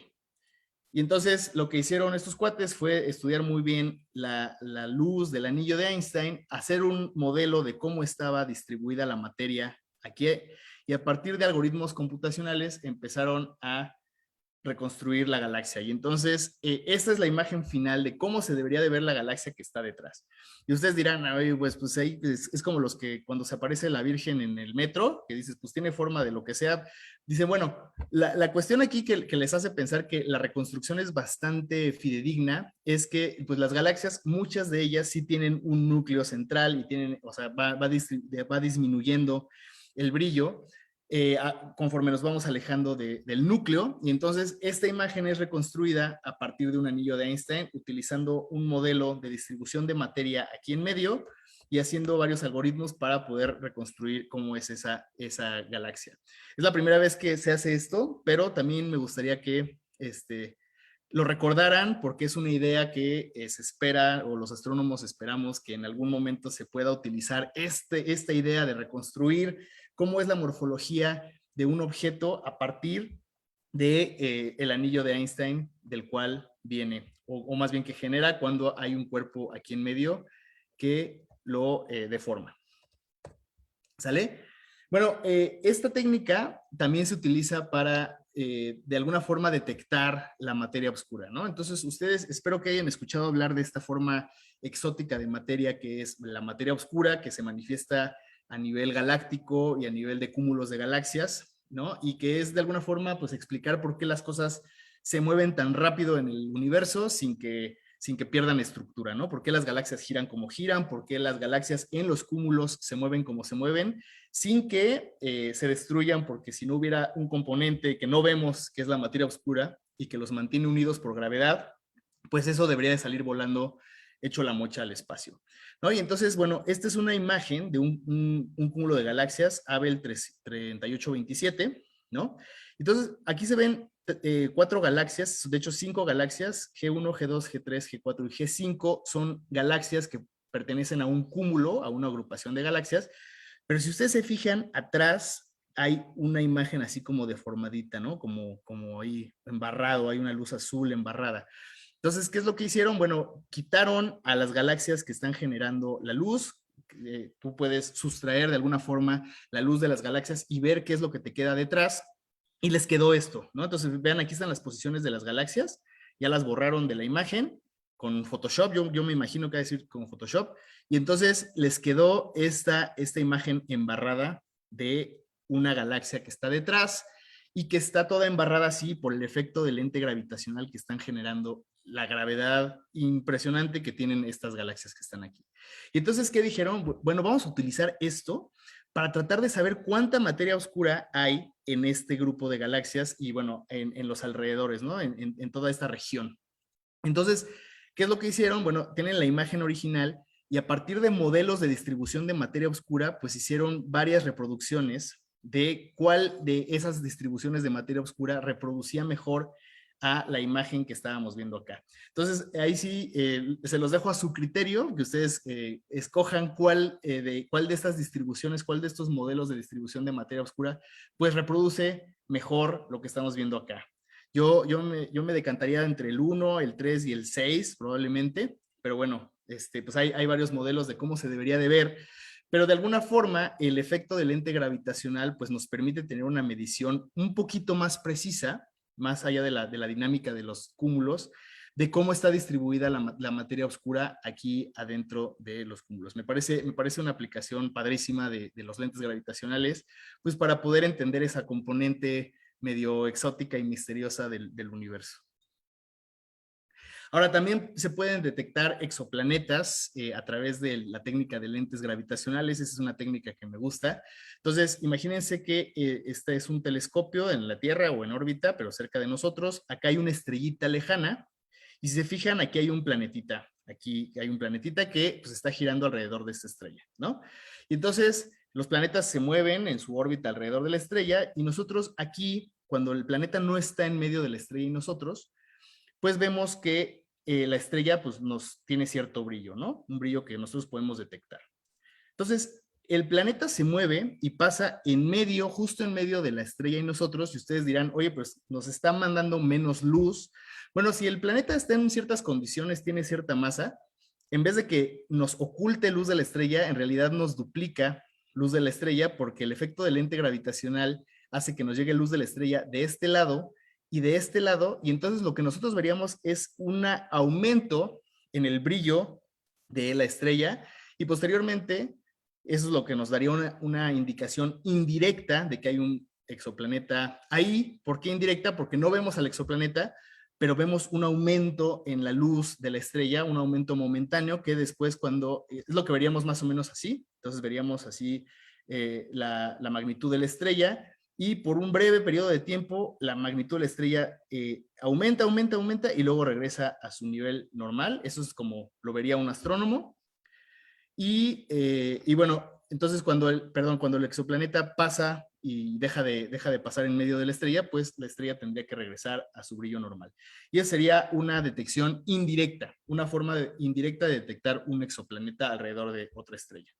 Y entonces lo que hicieron estos cuates fue estudiar muy bien la luz del anillo de Einstein, hacer un modelo de cómo estaba distribuida la materia aquí, y a partir de algoritmos computacionales empezaron a reconstruir la galaxia. Y entonces, esta es la imagen final de cómo se debería de ver la galaxia que está detrás. Y ustedes dirán, pues ahí es como los que cuando se aparece la Virgen en el metro, que dices, pues tiene forma de lo que sea. Dice, bueno, la cuestión aquí que les hace pensar que la reconstrucción es bastante fidedigna es que pues las galaxias, muchas de ellas sí tienen un núcleo central y tienen, o sea, va disminuyendo el brillo conforme nos vamos alejando del núcleo. Y entonces esta imagen es reconstruida a partir de un anillo de Einstein, utilizando un modelo de distribución de materia aquí en medio y haciendo varios algoritmos para poder reconstruir cómo es esa galaxia. Es la primera vez que se hace esto, pero también me gustaría que lo recordaran, porque es una idea que se espera, o los astrónomos esperamos que en algún momento se pueda utilizar esta idea de reconstruir cómo es la morfología de un objeto a partir de el anillo de Einstein del cual viene, o más bien que genera cuando hay un cuerpo aquí en medio que lo deforma. ¿Sale? Bueno, esta técnica también se utiliza para de alguna forma detectar la materia oscura, ¿no? Entonces, ustedes espero que hayan escuchado hablar de esta forma exótica de materia que es la materia oscura, que se manifiesta a nivel galáctico y a nivel de cúmulos de galaxias, ¿no? Y que es de alguna forma, pues, explicar por qué las cosas se mueven tan rápido en el universo sin que pierdan estructura, ¿no? ¿Por qué las galaxias giran como giran? ¿Por qué las galaxias en los cúmulos se mueven como se mueven? Sin que se destruyan, porque si no hubiera un componente que no vemos, que es la materia oscura, y que los mantiene unidos por gravedad, pues eso debería de salir volando hecho la mocha al espacio, ¿no? Y entonces, bueno, esta es una imagen de un cúmulo de galaxias, Abel 3827, ¿no? Entonces, aquí se ven 4 galaxias, de hecho 5 galaxias, G1, G2, G3, G4 y G5 son galaxias que pertenecen a un cúmulo, a una agrupación de galaxias, pero si ustedes se fijan atrás hay una imagen así como deformadita, ¿no? Como ahí embarrado, hay una luz azul embarrada. Entonces, ¿qué es lo que hicieron? Bueno, quitaron a las galaxias que están generando la luz. Tú puedes sustraer de alguna forma la luz de las galaxias y ver qué es lo que te queda detrás. Y les quedó esto, ¿no? Entonces, vean, aquí están las posiciones de las galaxias. Ya las borraron de la imagen con Photoshop. Yo me imagino que va a decir con Photoshop. Y entonces les quedó esta imagen embarrada de una galaxia que está detrás y que está toda embarrada así por el efecto del lente gravitacional que están generando la gravedad impresionante que tienen estas galaxias que están aquí. Y entonces, ¿qué dijeron? Bueno, vamos a utilizar esto para tratar de saber cuánta materia oscura hay en este grupo de galaxias y, bueno, en los alrededores, ¿no? En toda esta región. Entonces, ¿qué es lo que hicieron? Bueno, tienen la imagen original y a partir de modelos de distribución de materia oscura, pues hicieron varias reproducciones de cuál de esas distribuciones de materia oscura reproducía mejor a la imagen que estábamos viendo acá. Entonces, ahí sí, se los dejo a su criterio, que ustedes escojan cuál de estas distribuciones, cuál de estos modelos de distribución de materia oscura, pues reproduce mejor lo que estamos viendo acá. Yo me decantaría entre el 1, el 3 y el 6, probablemente, pero bueno, pues hay varios modelos de cómo se debería de ver, pero de alguna forma el efecto del lente gravitacional pues nos permite tener una medición un poquito más precisa, más allá de la dinámica de los cúmulos, de cómo está distribuida la materia oscura aquí adentro de los cúmulos. Me parece una aplicación padrísima de los lentes gravitacionales, pues para poder entender esa componente medio exótica y misteriosa del universo. Ahora, también se pueden detectar exoplanetas a través de la técnica de lentes gravitacionales. Esa es una técnica que me gusta. Entonces, imagínense que este es un telescopio en la Tierra o en órbita, pero cerca de nosotros. Acá hay una estrellita lejana y si se fijan, aquí hay un planetita. Aquí hay un planetita que pues, está girando alrededor de esta estrella, ¿no? Y entonces, los planetas se mueven en su órbita alrededor de la estrella y nosotros aquí, cuando el planeta no está en medio de la estrella y nosotros, pues vemos que la estrella pues nos tiene cierto brillo, ¿no? Un brillo que nosotros podemos detectar. Entonces, el planeta se mueve y pasa en medio, justo en medio de la estrella y nosotros, y ustedes dirán, oye, pues nos está mandando menos luz. Bueno, si el planeta está en ciertas condiciones, tiene cierta masa, en vez de que nos oculte luz de la estrella, en realidad nos duplica luz de la estrella porque el efecto del lente gravitacional hace que nos llegue luz de la estrella de este lado y de este lado, y entonces lo que nosotros veríamos es un aumento en el brillo de la estrella y posteriormente eso es lo que nos daría una indicación indirecta de que hay un exoplaneta ahí. ¿Por qué indirecta? Porque no vemos al exoplaneta, pero vemos un aumento en la luz de la estrella, un aumento momentáneo que después cuando, es lo que veríamos más o menos así, entonces veríamos así la magnitud de la estrella y por un breve periodo de tiempo la magnitud de la estrella aumenta y luego regresa a su nivel normal. Eso es como lo vería un astrónomo. Y bueno, entonces cuando el exoplaneta pasa y deja de pasar en medio de la estrella, pues la estrella tendría que regresar a su brillo normal. Y esa sería una detección indirecta, una forma indirecta de detectar un exoplaneta alrededor de otra estrella.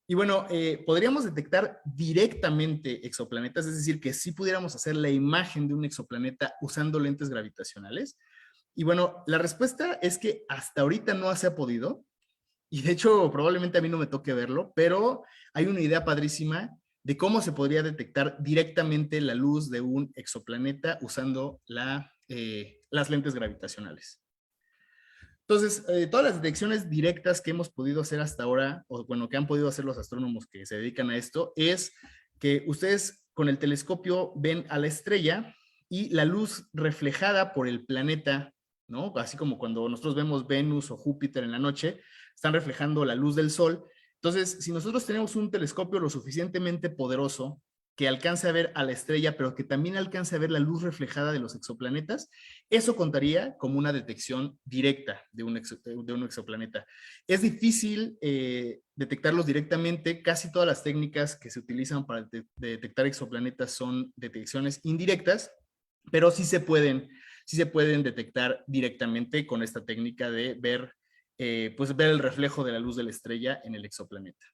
Y bueno, podríamos detectar directamente exoplanetas, es decir, que sí pudiéramos hacer la imagen de un exoplaneta usando lentes gravitacionales. Y bueno, la respuesta es que hasta ahorita no se ha podido, y de hecho probablemente a mí no me toque verlo, pero hay una idea padrísima de cómo se podría detectar directamente la luz de un exoplaneta usando las lentes gravitacionales. Entonces, todas las detecciones directas que hemos podido hacer hasta ahora, o bueno, que han podido hacer los astrónomos que se dedican a esto, es que ustedes con el telescopio ven a la estrella y la luz reflejada por el planeta, ¿no? Así como cuando nosotros vemos Venus o Júpiter en la noche, están reflejando la luz del Sol. Entonces, si nosotros tenemos un telescopio lo suficientemente poderoso que alcance a ver a la estrella, pero que también alcance a ver la luz reflejada de los exoplanetas, eso contaría como una detección directa de un exoplaneta. Es difícil detectarlos directamente. Casi todas las técnicas que se utilizan para detectar exoplanetas son detecciones indirectas, pero sí se pueden detectar directamente con esta técnica de ver el reflejo de la luz de la estrella en el exoplaneta,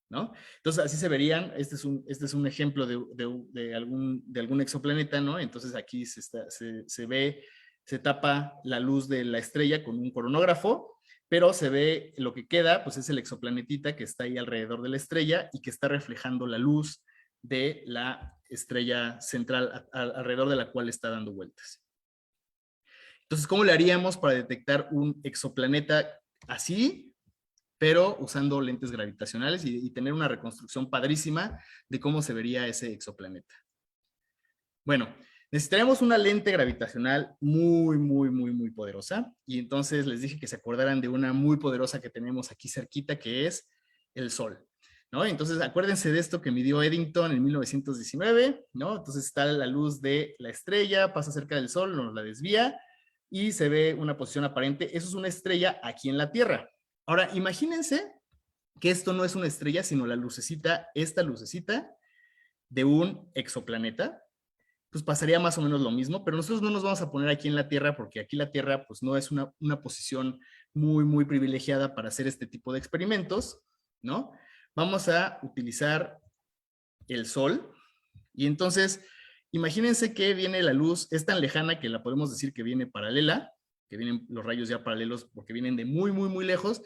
¿no? Entonces así se verían. Este es un ejemplo de algún exoplaneta, ¿no? Entonces aquí se ve, se tapa la luz de la estrella con un coronógrafo, pero se ve lo que queda, pues es el exoplanetita que está ahí alrededor de la estrella y que está reflejando la luz de la estrella central alrededor de la cual está dando vueltas. Entonces, ¿cómo le haríamos para detectar un exoplaneta así, pero usando lentes gravitacionales y tener una reconstrucción padrísima de cómo se vería ese exoplaneta? Bueno, necesitaríamos una lente gravitacional muy poderosa, y entonces les dije que se acordaran de una muy poderosa que tenemos aquí cerquita, que es el Sol, ¿no? Entonces acuérdense de esto que midió Eddington en 1919, ¿no? Entonces está la luz de la estrella, pasa cerca del Sol, nos la desvía y se ve una posición aparente. Eso es una estrella aquí en la Tierra. Ahora, imagínense que esto no es una estrella, sino la lucecita, esta lucecita de un exoplaneta. Pues pasaría más o menos lo mismo, pero nosotros no nos vamos a poner aquí en la Tierra, porque aquí la Tierra pues no es una posición muy privilegiada para hacer este tipo de experimentos, ¿no? Vamos a utilizar el Sol, y entonces imagínense que viene la luz, es tan lejana que la podemos decir que viene paralela, que vienen los rayos ya paralelos porque vienen de muy lejos,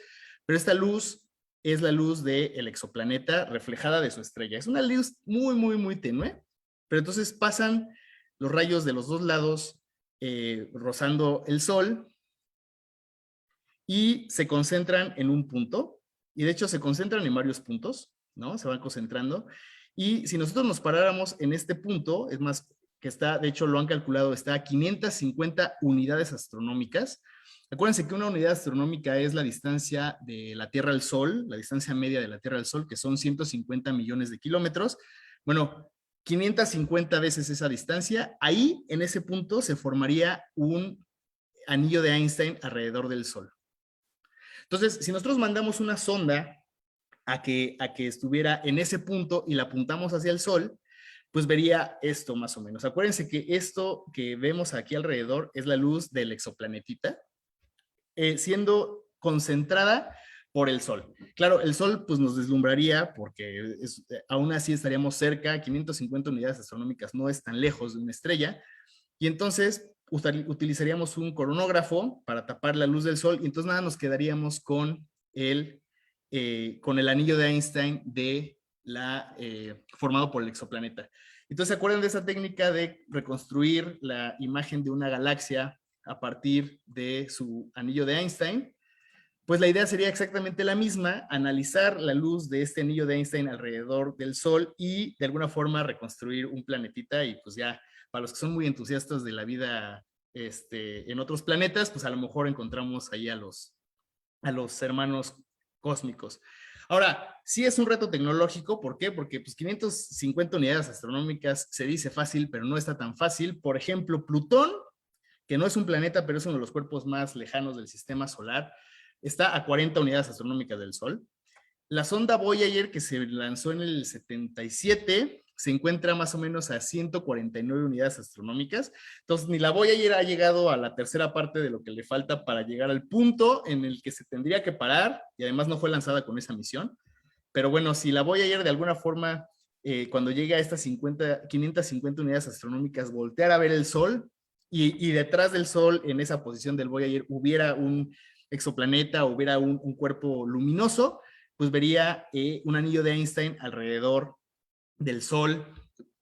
pero esta luz es la luz del exoplaneta reflejada de su estrella. Es una luz muy tenue, pero entonces pasan los rayos de los dos lados rozando el Sol y se concentran en un punto, y de hecho se concentran en varios puntos, ¿no? Se van concentrando, y si nosotros nos paráramos en este punto, es más, que está, de hecho lo han calculado, está a 550 unidades astronómicas. Acuérdense que una unidad astronómica es la distancia de la Tierra al Sol, la distancia media de la Tierra al Sol, que son 150 millones de kilómetros. Bueno, 550 veces esa distancia, ahí en ese punto se formaría un anillo de Einstein alrededor del Sol. Entonces, si nosotros mandamos una sonda a que estuviera en ese punto y la apuntamos hacia el Sol, pues vería esto más o menos. Acuérdense que esto que vemos aquí alrededor es la luz del exoplanetita, siendo concentrada por el Sol. Claro, el Sol pues nos deslumbraría porque aún así estaríamos cerca, 550 unidades astronómicas no es tan lejos de una estrella, y entonces utilizaríamos un coronógrafo para tapar la luz del Sol, y entonces nada, nos quedaríamos con el anillo de Einstein formado por el exoplaneta. Entonces, ¿se acuerdan de esa técnica de reconstruir la imagen de una galaxia a partir de su anillo de Einstein? Pues la idea sería exactamente la misma: analizar la luz de este anillo de Einstein alrededor del Sol y de alguna forma reconstruir un planetita. Y pues ya, para los que son muy entusiastas de la vida en otros planetas, pues a lo mejor encontramos ahí a los hermanos cósmicos. Ahora, sí es un reto tecnológico. ¿Por qué? Porque pues 550 unidades astronómicas se dice fácil, pero no está tan fácil. Por ejemplo, Plutón, que no es un planeta, pero es uno de los cuerpos más lejanos del sistema solar, está a 40 unidades astronómicas del Sol. La sonda Voyager, que se lanzó en el 77, se encuentra más o menos a 149 unidades astronómicas. Entonces, ni la Voyager ha llegado a la tercera parte de lo que le falta para llegar al punto en el que se tendría que parar, y además no fue lanzada con esa misión. Pero bueno, si la Voyager de alguna forma, cuando llegue a estas 550 unidades astronómicas, volteara a ver el Sol, y detrás del Sol, en esa posición del Voyager, hubiera un exoplaneta, hubiera un cuerpo luminoso, pues vería un anillo de Einstein alrededor del Sol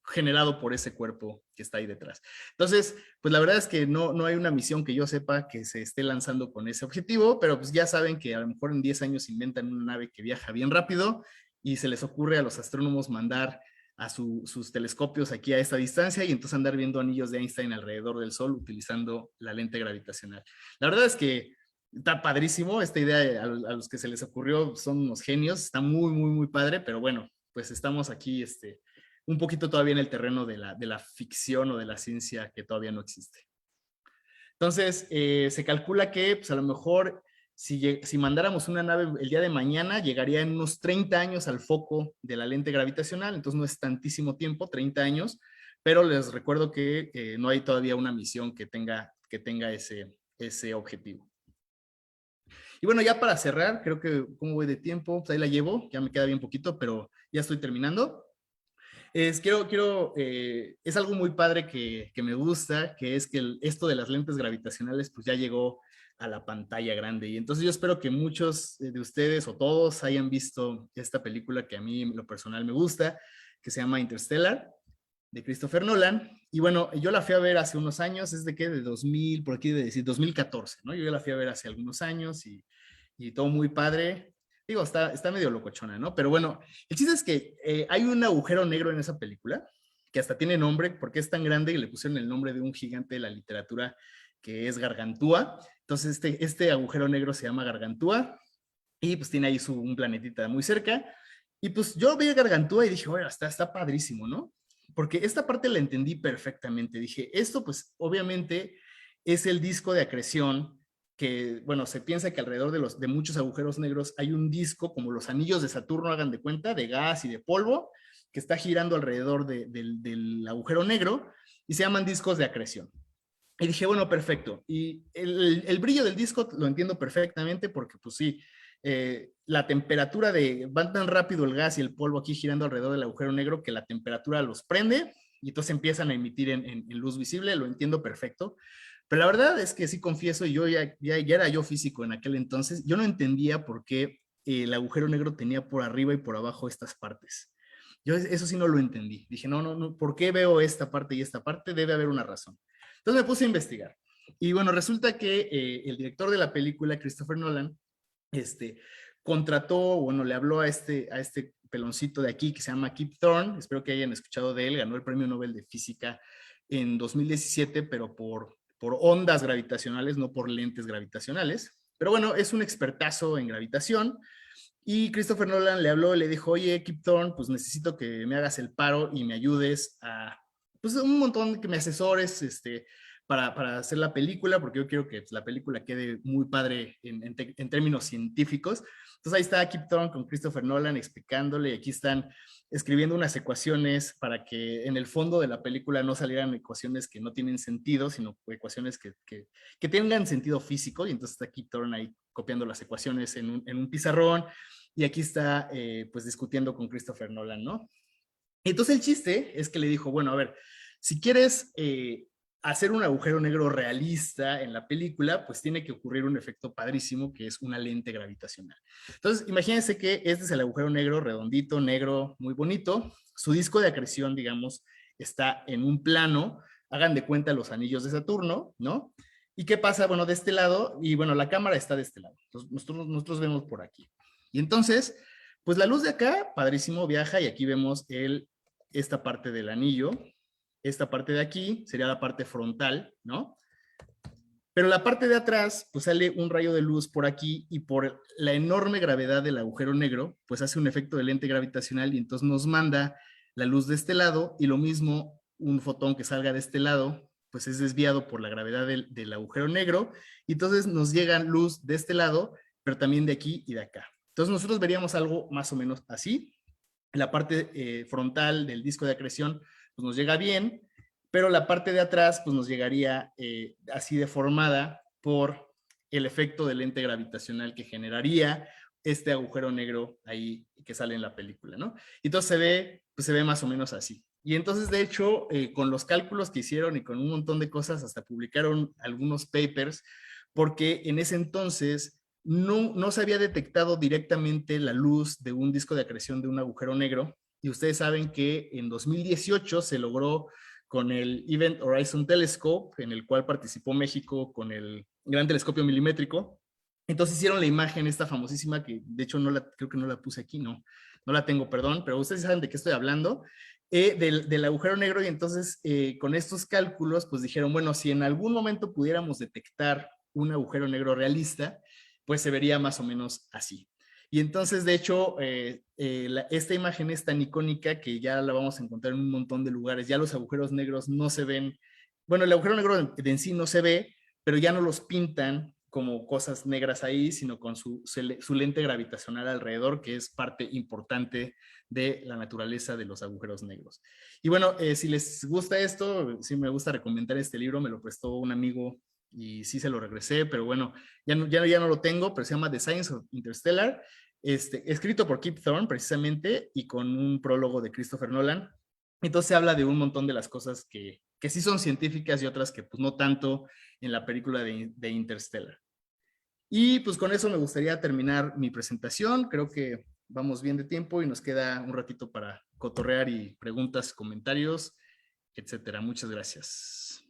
generado por ese cuerpo que está ahí detrás. Entonces, pues la verdad es que no hay una misión que yo sepa que se esté lanzando con ese objetivo, pero pues ya saben que a lo mejor en 10 años inventan una nave que viaja bien rápido y se les ocurre a los astrónomos mandar a sus telescopios aquí a esta distancia y entonces andar viendo anillos de Einstein alrededor del Sol utilizando la lente gravitacional. La verdad es que está padrísimo esta idea, a los que se les ocurrió son unos genios, está muy padre, pero bueno, pues estamos aquí un poquito todavía en el terreno de la ficción o de la ciencia que todavía no existe. Entonces, se calcula que pues a lo mejor si mandáramos una nave el día de mañana, llegaría en unos 30 años al foco de la lente gravitacional, entonces no es tantísimo tiempo, 30 años, pero les recuerdo que no hay todavía una misión que tenga ese objetivo. Y bueno, ya para cerrar, creo que como voy de tiempo, pues ahí la llevo, ya me queda bien poquito, pero ya estoy terminando. Es algo muy padre que me gusta, que es que esto de las lentes gravitacionales pues ya llegó a la pantalla grande. Y entonces yo espero que muchos de ustedes o todos hayan visto esta película que a mí en lo personal me gusta, que se llama Interstellar, de Christopher Nolan. Y bueno, yo la fui a ver hace unos años, es de qué, de 2000, por aquí de decir 2014, ¿no? Yo ya la fui a ver hace algunos años y todo muy padre. Digo, está medio locochona, ¿no? Pero bueno, el chiste es que hay un agujero negro en esa película, que hasta tiene nombre, porque es tan grande que le pusieron el nombre de un gigante de la literatura que es Gargantúa. Entonces, este agujero negro se llama Gargantúa y pues tiene ahí un planetita muy cerca. Y pues yo vi a Gargantúa y dije, bueno, está padrísimo, ¿no? Porque esta parte la entendí perfectamente. Dije, esto pues obviamente es el disco de acreción que, bueno, se piensa que alrededor de muchos agujeros negros hay un disco, como los anillos de Saturno, hagan de cuenta, de gas y de polvo, que está girando alrededor del agujero negro y se llaman discos de acreción. Y dije, bueno, perfecto. Y el brillo del disco lo entiendo perfectamente porque, pues sí, la temperatura van tan rápido el gas y el polvo aquí girando alrededor del agujero negro que la temperatura los prende y entonces empiezan a emitir en luz visible, lo entiendo perfecto. Pero la verdad es que sí confieso, yo ya era yo físico en aquel entonces, yo no entendía por qué el agujero negro tenía por arriba y por abajo estas partes. Yo eso sí no lo entendí. Dije, no, ¿por qué veo esta parte y esta parte? Debe haber una razón. Entonces me puse a investigar. Y bueno, resulta que el director de la película, Christopher Nolan, contrató, bueno, le habló a este peloncito de aquí que se llama Kip Thorne, espero que hayan escuchado de él, ganó el Premio Nobel de Física en 2017, pero por ondas gravitacionales, no por lentes gravitacionales. Pero bueno, es un expertazo en gravitación. Y Christopher Nolan le habló, le dijo, oye, Kip Thorne, pues necesito que me hagas el paro y me ayudes a, pues un montón, que me asesores, para hacer la película, porque yo quiero que pues, la película quede muy padre en términos científicos. Entonces ahí está Kip Thorne con Christopher Nolan explicándole, y aquí están escribiendo unas ecuaciones para que en el fondo de la película no salieran ecuaciones que no tienen sentido, sino ecuaciones que tengan sentido físico, y entonces está Kip Thorne ahí copiando las ecuaciones en un pizarrón, y aquí está pues discutiendo con Christopher Nolan, ¿no? Entonces el chiste es que le dijo, bueno, a ver, si quieres hacer un agujero negro realista en la película, pues tiene que ocurrir un efecto padrísimo que es una lente gravitacional. Entonces, imagínense que este es el agujero negro redondito, negro, muy bonito. Su disco de acreción, digamos, está en un plano. Hagan de cuenta los anillos de Saturno, ¿no? ¿Y qué pasa? Bueno, de este lado, y bueno, la cámara está de este lado. Entonces, nosotros vemos por aquí. Y entonces, pues la luz de acá, padrísimo, viaja y aquí vemos esta parte del anillo. Esta parte de aquí sería la parte frontal, ¿no? Pero la parte de atrás, pues sale un rayo de luz por aquí y por la enorme gravedad del agujero negro, pues hace un efecto de lente gravitacional y entonces nos manda la luz de este lado y lo mismo un fotón que salga de este lado, pues es desviado por la gravedad del agujero negro y entonces nos llega luz de este lado, pero también de aquí y de acá. Entonces nosotros veríamos algo más o menos así. La parte frontal del disco de acreción pues nos llega bien, pero la parte de atrás pues nos llegaría así deformada por el efecto de lente gravitacional que generaría este agujero negro ahí que sale en la película, ¿no? Y entonces se ve más o menos así. Y entonces, de hecho, con los cálculos que hicieron y con un montón de cosas, hasta publicaron algunos papers, porque en ese entonces no se había detectado directamente la luz de un disco de acreción de un agujero negro, y ustedes saben que en 2018 se logró con el Event Horizon Telescope, en el cual participó México con el Gran Telescopio Milimétrico. Entonces hicieron la imagen esta famosísima, que de hecho creo que no la puse aquí, no la tengo, perdón, pero ustedes saben de qué estoy hablando, del agujero negro. Y entonces con estos cálculos pues dijeron, bueno, si en algún momento pudiéramos detectar un agujero negro realista, pues se vería más o menos así. Y entonces, de hecho, esta imagen es tan icónica que ya la vamos a encontrar en un montón de lugares. Ya los agujeros negros no se ven, bueno, el agujero negro en sí no se ve, pero ya no los pintan como cosas negras ahí, sino con su lente gravitacional alrededor, que es parte importante de la naturaleza de los agujeros negros. Y bueno, si les gusta esto, sí me gusta recomendar este libro, me lo prestó un amigo y sí se lo regresé, pero bueno, ya no lo tengo, pero se llama The Science of Interstellar, escrito por Kip Thorne precisamente y con un prólogo de Christopher Nolan. Entonces se habla de un montón de las cosas que sí son científicas y otras que pues no tanto en la película de Interstellar. Y pues con eso me gustaría terminar mi presentación. Creo que vamos bien de tiempo y nos queda un ratito para cotorrear y preguntas, comentarios, etcétera. Muchas gracias.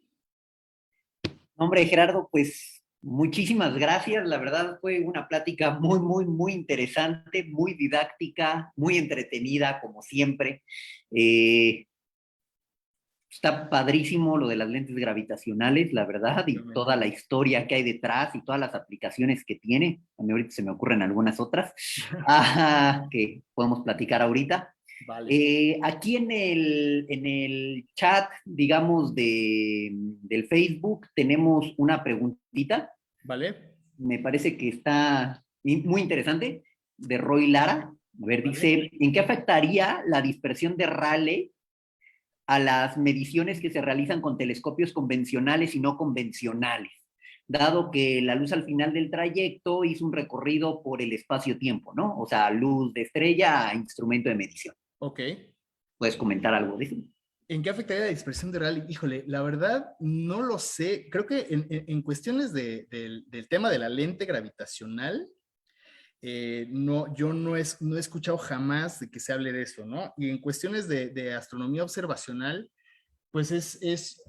Hombre, Gerardo, pues muchísimas gracias. La verdad fue una plática muy, muy, muy interesante, muy didáctica, muy entretenida, como siempre. Eh, Está padrísimo lo de las lentes gravitacionales, la verdad, y toda la historia que hay detrás y todas las aplicaciones que tiene. A mí ahorita se me ocurren algunas otras que podemos platicar ahorita. Vale. Aquí en el chat, digamos, del Facebook, tenemos una preguntita. Vale. Me parece que está muy interesante, de Roy Lara. A ver, Vale. dice, ¿en qué afectaría la dispersión de Rayleigh a las mediciones que se realizan con telescopios convencionales y no convencionales, dado que la luz al final del trayecto hizo un recorrido por el espacio-tiempo, ¿no? O sea, luz de estrella a instrumento de medición? Ok. ¿Puedes comentar algo de eso? ¿En qué afectaría la dispersión de Rayleigh? Híjole, la verdad no lo sé. Creo que en cuestiones del tema de la lente gravitacional, no, yo no he escuchado jamás de que se hable de eso, ¿no? Y en cuestiones de astronomía observacional, pues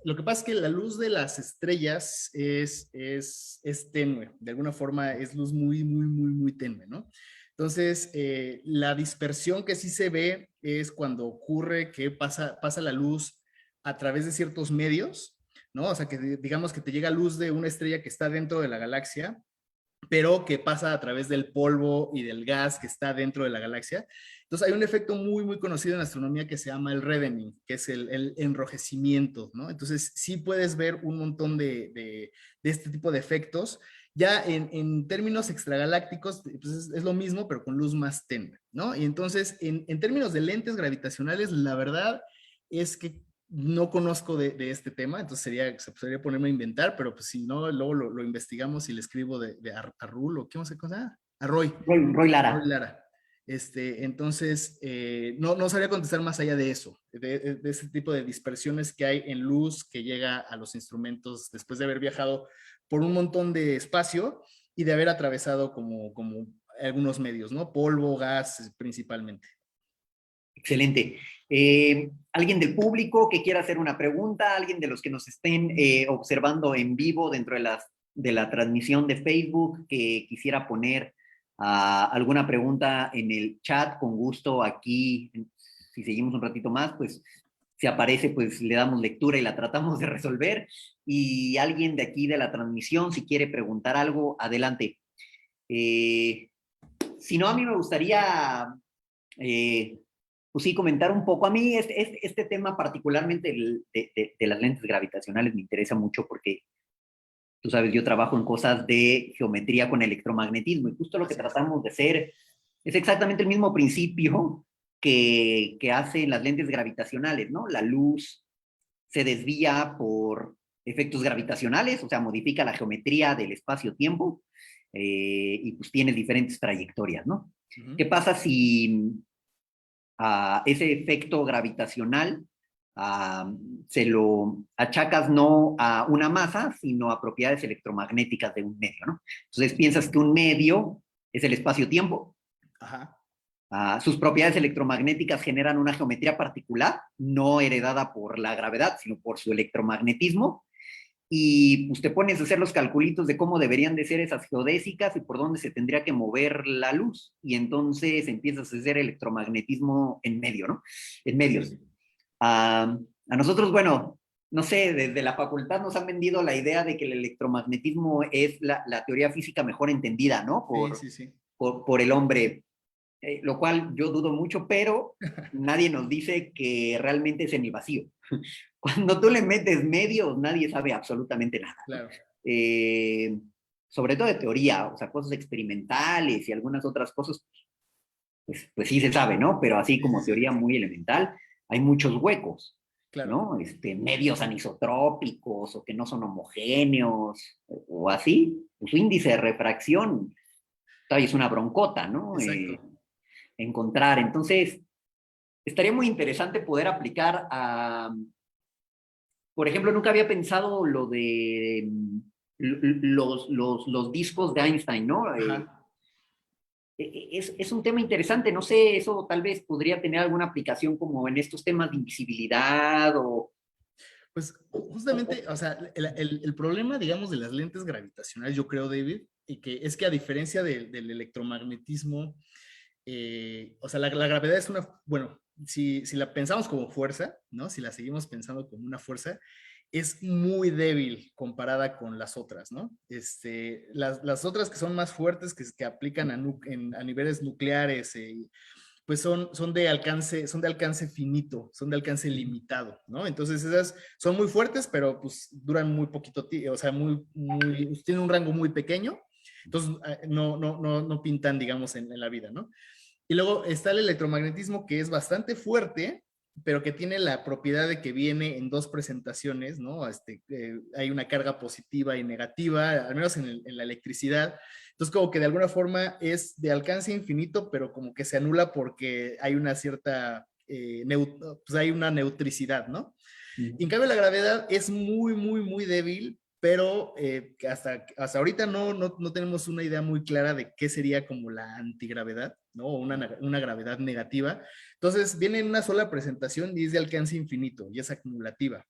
lo que pasa es que la luz de las estrellas es tenue, de alguna forma es luz muy, muy, muy, muy tenue, ¿no? Entonces, la dispersión que sí se ve es cuando ocurre que pasa la luz a través de ciertos medios, ¿no? O sea, que digamos que te llega luz de una estrella que está dentro de la galaxia, pero que pasa a través del polvo y del gas que está dentro de la galaxia. Entonces hay un efecto muy, muy conocido en astronomía que se llama el reddening, que es el enrojecimiento, ¿no? Entonces sí puedes ver un montón de este tipo de efectos. Ya en términos extragalácticos, pues es lo mismo, pero con luz más tenue, ¿no? Y entonces, en términos de lentes gravitacionales, la verdad es que no conozco de este tema, entonces se podría ponerme a inventar, pero pues si no, luego lo investigamos y le escribo a Rul o qué vamos a cosa, a Roy. Roy Roy Lara. Lara. Entonces, no sabría contestar más allá de eso, de ese tipo de dispersiones que hay en luz que llega a los instrumentos después de haber viajado por un montón de espacio y de haber atravesado como algunos medios, ¿no? Polvo, gas principalmente. Excelente. ¿Alguien del público que quiera hacer una pregunta? ¿Alguien de los que nos estén observando en vivo dentro de la transmisión de Facebook que quisiera poner alguna pregunta en el chat? Con gusto aquí, si seguimos un ratito más, pues si aparece, pues le damos lectura y la tratamos de resolver. Y alguien de aquí de la transmisión, si quiere preguntar algo, adelante. Si no, a mí me gustaría... pues sí, comentar un poco. A mí este tema particularmente de las lentes gravitacionales me interesa mucho porque, tú sabes, yo trabajo en cosas de geometría con electromagnetismo y justo lo que tratamos de hacer es exactamente el mismo principio que hacen las lentes gravitacionales, ¿no? La luz se desvía por efectos gravitacionales, o sea, modifica la geometría del espacio-tiempo y pues tienes diferentes trayectorias, ¿no? ¿Qué pasa si ese efecto gravitacional se lo achacas no a una masa, sino a propiedades electromagnéticas de un medio, ¿no? Entonces piensas que un medio es el espacio-tiempo. Ajá. Sus propiedades electromagnéticas generan una geometría particular, no heredada por la gravedad, sino por su electromagnetismo. Y pues te pones a hacer los calculitos de cómo deberían de ser esas geodésicas y por dónde se tendría que mover la luz. Y entonces empiezas a hacer electromagnetismo en medio, ¿no? En medios. A nosotros, bueno, no sé, desde la facultad nos han vendido la idea de que el electromagnetismo es la teoría física mejor entendida, ¿no? Sí, sí, sí. Por el hombre, lo cual yo dudo mucho, pero nadie nos dice que realmente es en el vacío. Cuando tú le metes medios, nadie sabe absolutamente nada. Claro. Eh, Sobre todo de teoría, o sea, cosas experimentales y algunas otras cosas, pues sí se sabe, ¿no? Pero así Sí, sí, como sí. teoría muy elemental, hay muchos huecos, Claro. ¿no? Medios anisotrópicos o que no son homogéneos o así. Su índice de refracción todavía es una broncota, ¿no? Exacto. Encontrar. Entonces, estaría muy interesante poder aplicar a, por ejemplo, nunca había pensado lo de los discos de Einstein, ¿no? Ajá. Es un tema interesante, no sé, eso tal vez podría tener alguna aplicación como en estos temas de invisibilidad Pues justamente, o sea, el problema, digamos, de las lentes gravitacionales, yo creo, David, y que es que a diferencia del electromagnetismo, o sea, la gravedad es una, bueno, si la pensamos como fuerza, ¿no? Si la seguimos pensando como una fuerza, es muy débil comparada con las otras, ¿no? Las otras que son más fuertes, que aplican a niveles nucleares, pues son de alcance finito, son de alcance limitado, ¿no? Entonces esas son muy fuertes, pero pues duran muy poquito tiempo, o sea, tienen un rango muy pequeño, entonces no pintan, digamos, en la vida, ¿no? Y luego está el electromagnetismo, que es bastante fuerte, pero que tiene la propiedad de que viene en dos presentaciones, ¿no? Hay una carga positiva y negativa, al menos en la electricidad. Entonces, como que de alguna forma es de alcance infinito, pero como que se anula porque hay una cierta, pues hay una neutricidad, ¿no? Y en cambio la gravedad es muy, muy, muy débil, pero hasta ahorita no tenemos una idea muy clara de qué sería como la antigravedad, ¿no? O una gravedad negativa. Entonces viene en una sola presentación y es de alcance infinito y es acumulativa.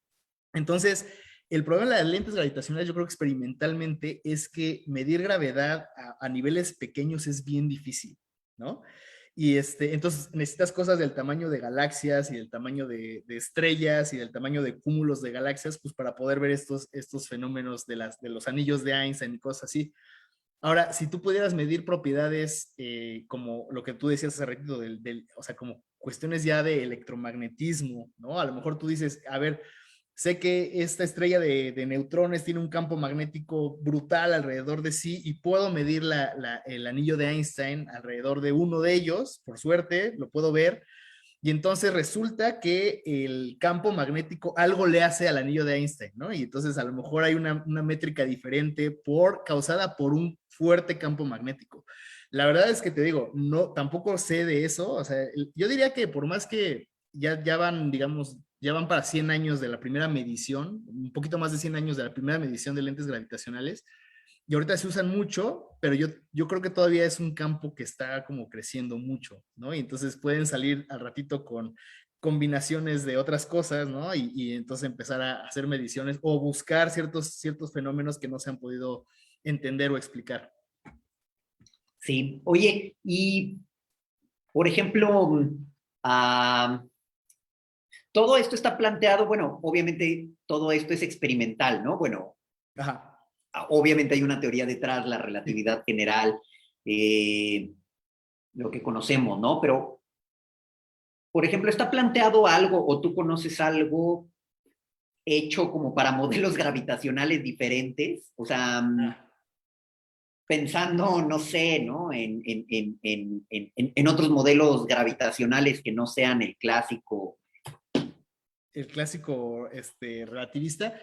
Entonces, el problema de las lentes gravitacionales, yo creo que experimentalmente, es que medir gravedad a niveles pequeños es bien difícil, ¿no? Y entonces necesitas cosas del tamaño de galaxias y del tamaño de estrellas y del tamaño de cúmulos de galaxias, pues para poder ver estos fenómenos de los anillos de Einstein y cosas así. Ahora, si tú pudieras medir propiedades como lo que tú decías hace ratito, o sea, como cuestiones ya de electromagnetismo, ¿no? A lo mejor tú dices, a ver, sé que esta estrella de neutrones tiene un campo magnético brutal alrededor de sí y puedo medir el anillo de Einstein alrededor de uno de ellos, por suerte, lo puedo ver, y entonces resulta que el campo magnético algo le hace al anillo de Einstein, ¿no? Y entonces a lo mejor hay una métrica diferente causada por un fuerte campo magnético. La verdad es que te digo, no, tampoco sé de eso, o sea, yo diría que por más que ya van, digamos, ya van para 100 años de la primera medición, un poquito más de 100 años de la primera medición de lentes gravitacionales, y ahorita se usan mucho, pero yo creo que todavía es un campo que está como creciendo mucho, ¿no? Y entonces pueden salir al ratito con combinaciones de otras cosas, ¿no? Y entonces empezar a hacer mediciones o buscar ciertos fenómenos que no se han podido entender o explicar. sí. Oye, y por ejemplo, ah, todo esto está planteado, bueno, obviamente todo esto es experimental, ¿no? Bueno, Ajá, obviamente hay una teoría detrás, la sí. relatividad general, eh, lo que conocemos, ¿no? Pero, por ejemplo, ¿está planteado algo o tú conoces algo hecho como para modelos gravitacionales diferentes? O sea, pensando, no sé, ¿no? En otros modelos gravitacionales que no sean el clásico. El clásico relativista.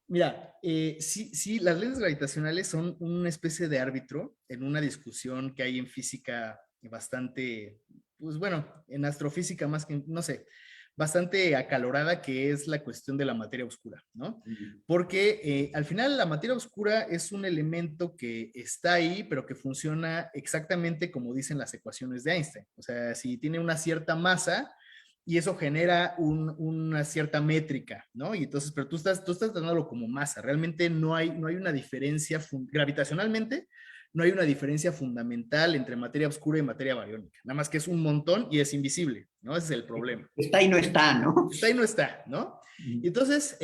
Mira, sí, las leyes gravitacionales son una especie de árbitro en una discusión que hay en física bastante, pues bueno, en astrofísica más que, no sé, bastante acalorada, que es la cuestión de la materia oscura, ¿no? Porque al final la materia oscura es un elemento que está ahí, pero que funciona exactamente como dicen las ecuaciones de Einstein. O sea, si tiene una cierta masa, y eso genera una cierta métrica, ¿no? Y entonces, pero tú estás tratándolo como masa, realmente no hay una diferencia gravitacionalmente, no hay una diferencia fundamental entre materia oscura y materia bariónica, nada más que es un montón y es invisible, ¿no? Ese es el problema. Está y no está, ¿no? Está y no está, ¿no? Y entonces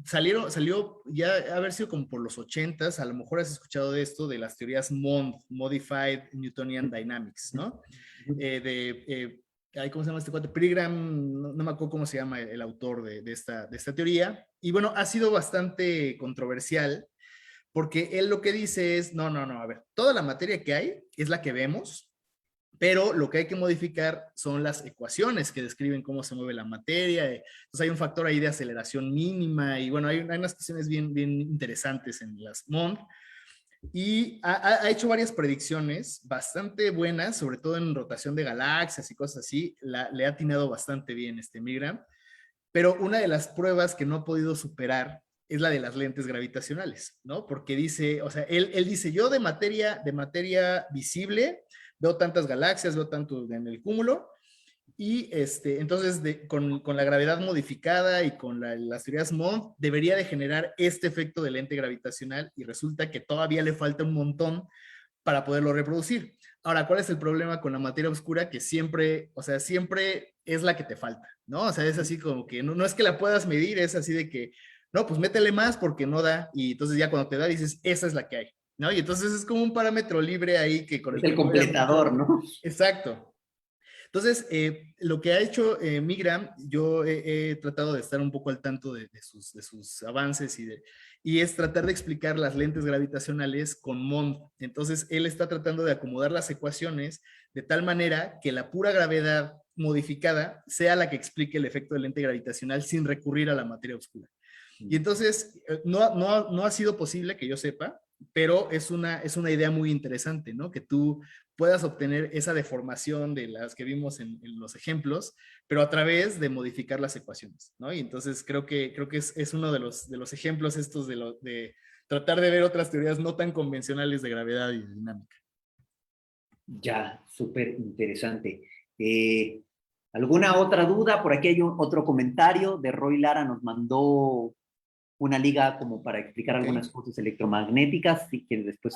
salió ya haber sido como por los 80s, a lo mejor has escuchado de esto, de las teorías MOND, Modified Newtonian Dynamics, ¿no? ¿Cómo se llama este cuate? Pegram, no me acuerdo cómo se llama el autor de esta teoría. Y bueno, ha sido bastante controversial porque él lo que dice es, no, a ver, toda la materia que hay es la que vemos, pero lo que hay que modificar son las ecuaciones que describen cómo se mueve la materia. Entonces hay un factor ahí de aceleración mínima y bueno, hay unas cuestiones bien, bien interesantes en las MOND. Y ha hecho varias predicciones bastante buenas, sobre todo en rotación de galaxias y cosas así. Le ha atinado bastante bien este Milgram. Pero una de las pruebas que no ha podido superar es la de las lentes gravitacionales, ¿no? Porque dice, o sea, él dice, yo de materia visible veo tantas galaxias, veo tanto en el cúmulo, y entonces con la gravedad modificada y con las teorías MOND debería de generar este efecto de lente gravitacional y resulta que todavía le falta un montón para poderlo reproducir. Ahora, ¿cuál es el problema con la materia oscura? Que siempre, o sea, siempre es la que te falta, ¿no? O sea, es así como que no es que la puedas medir, es así de que, no, pues métele más porque no da y entonces ya cuando te da dices, esa es la que hay, ¿no? Y entonces es como un parámetro libre ahí que con Es el el que juegas completador, mucho. ¿no? Exacto. Entonces, lo que ha hecho Migram, yo he tratado de estar un poco al tanto de sus avances y es tratar de explicar las lentes gravitacionales con MOND. Entonces, él está tratando de acomodar las ecuaciones de tal manera que la pura gravedad modificada sea la que explique el efecto de lente gravitacional sin recurrir a la materia oscura. Y entonces, no ha sido posible que yo sepa, pero es una idea muy interesante, ¿no? Que tú puedas obtener esa deformación de las que vimos en los ejemplos, pero a través de modificar las ecuaciones, ¿no? Y entonces creo que es uno de los ejemplos estos de tratar de ver otras teorías no tan convencionales de gravedad y de dinámica. Ya, súper interesante. ¿Alguna otra duda? Por aquí hay otro comentario de Roy Lara, nos mandó una liga como para explicar Okay. algunas cosas electromagnéticas, si quieres después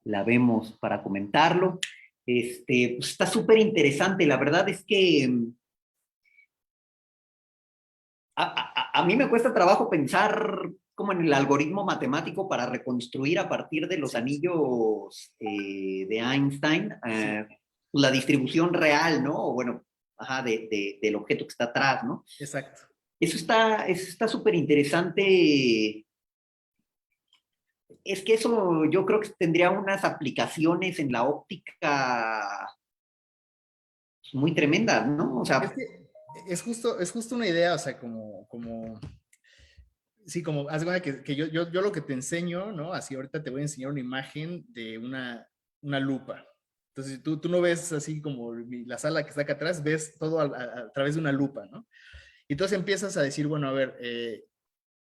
la vemos para comentarlo. Pues está súper interesante, la verdad es que a mí me cuesta trabajo pensar como en el algoritmo matemático para reconstruir a partir de los anillos de Einstein la distribución real, ¿no? O bueno, ajá, del objeto que está atrás, ¿no? Exacto. Eso está súper interesante. Es que eso yo creo que tendría unas aplicaciones en la óptica muy tremendas, ¿no? O Es sea, que es justo una idea, o sea, sí, como, haz de cuenta que yo lo que te enseño, ¿no? Así ahorita te voy a enseñar una imagen de una lupa. Entonces, tú no ves así como la sala que está acá atrás, ves todo a través de una lupa, ¿no? Y entonces empiezas a decir, bueno, a ver,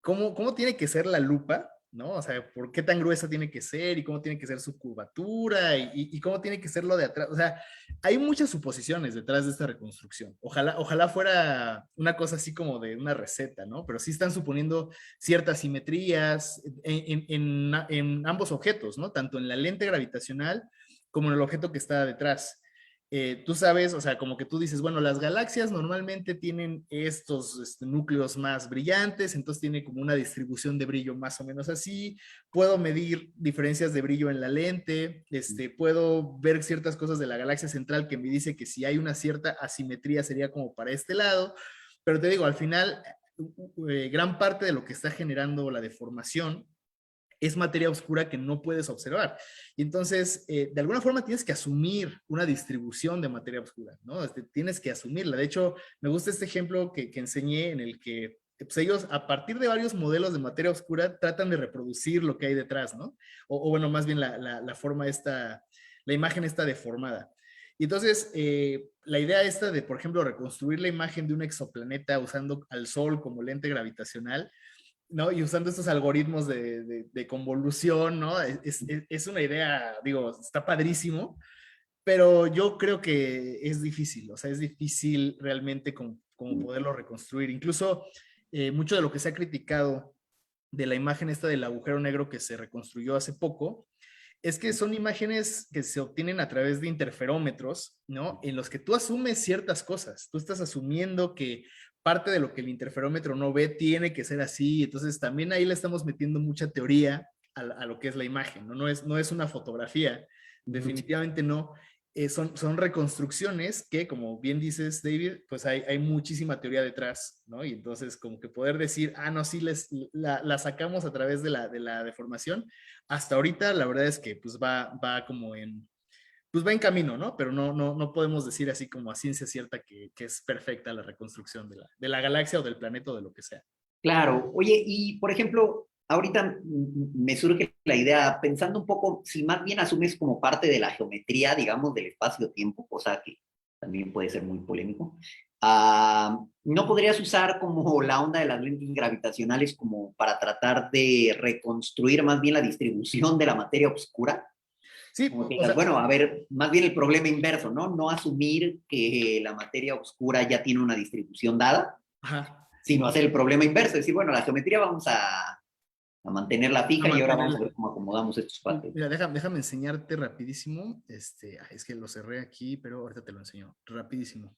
¿cómo tiene que ser la lupa? ¿No? O sea, ¿por qué tan gruesa tiene que ser? ¿Y cómo tiene que ser su curvatura? ¿Y cómo tiene que ser lo de atrás? O sea, hay muchas suposiciones detrás de esta reconstrucción. Ojalá fuera una cosa así como de una receta, ¿no? Pero sí están suponiendo ciertas simetrías en ambos objetos, ¿no? Tanto en la lente gravitacional como en el objeto que está detrás. Tú sabes, o sea, como que tú dices, bueno, las galaxias normalmente tienen estos núcleos más brillantes, entonces tiene como una distribución de brillo más o menos así. Puedo medir diferencias de brillo en la lente, puedo ver ciertas cosas de la galaxia central que me dice que si hay una cierta asimetría sería como para este lado, pero te digo, al final, gran parte de lo que está generando la deformación es materia oscura que no puedes observar. Y entonces, de alguna forma tienes que asumir una distribución de materia oscura, ¿no? Tienes que asumirla. De hecho, me gusta este ejemplo que enseñé en el que pues ellos, a partir de varios modelos de materia oscura, tratan de reproducir lo que hay detrás, ¿no? O bueno, más bien la forma esta, la imagen está deformada. Y entonces, la idea esta de, por ejemplo, reconstruir la imagen de un exoplaneta usando al Sol como lente gravitacional, ¿no? Y usando estos algoritmos de convolución, ¿no? Es una idea, digo, está padrísimo, pero yo creo que es difícil, o sea, es difícil realmente como poderlo reconstruir. Incluso mucho de lo que se ha criticado de la imagen esta del agujero negro que se reconstruyó hace poco, es que son imágenes que se obtienen a través de interferómetros, ¿no? En los que tú asumes ciertas cosas. Tú estás asumiendo que parte de lo que el interferómetro no ve tiene que ser así. Entonces también ahí le estamos metiendo mucha teoría a lo que es la imagen, ¿no? No es una fotografía, definitivamente no. Son reconstrucciones que, como bien dices, David, pues hay muchísima teoría detrás, ¿no? Y entonces como que poder decir, no, sí, la sacamos a través de la deformación, hasta ahorita la verdad es que pues va como pues va en camino, ¿no? Pero no podemos decir así como a ciencia cierta que es perfecta la reconstrucción de la galaxia o del planeta o de lo que sea. Claro. Oye, y por ejemplo, ahorita me surge la idea, pensando un poco, si más bien asumes como parte de la geometría, digamos, del espacio-tiempo, cosa que también puede ser muy polémico, ¿no podrías usar como la onda de las lentes gravitacionales como para tratar de reconstruir más bien la distribución de la materia oscura? Sí, Como que o digas, sea, bueno, a ver, más bien el problema inverso, ¿no? No asumir que la materia oscura ya tiene una distribución dada, ajá, sino hacer el problema inverso, decir, bueno, la geometría vamos a mantenerla a fija y ahora vamos a mantenerla. ver cómo acomodamos estos cuates. Mira, déjame enseñarte rapidísimo. Es que lo cerré aquí, pero ahorita te lo enseño rapidísimo.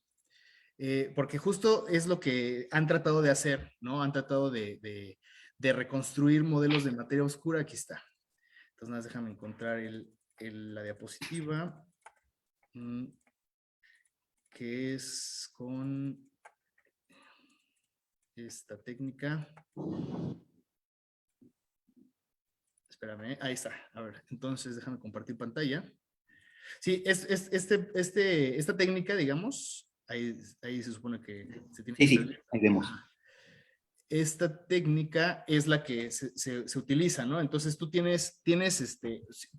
Porque justo es lo que han tratado de hacer, ¿no? Han tratado de reconstruir modelos de materia oscura. Aquí está. Entonces, nada, déjame encontrar la diapositiva, que es con esta técnica. Espérame, ahí está. A ver, entonces déjame compartir pantalla. Sí, esta técnica, digamos, ahí se supone que se tiene Sí, que ver sí, bien. ahí vemos. Ajá. Esta técnica es la que se utiliza, ¿no? Entonces tú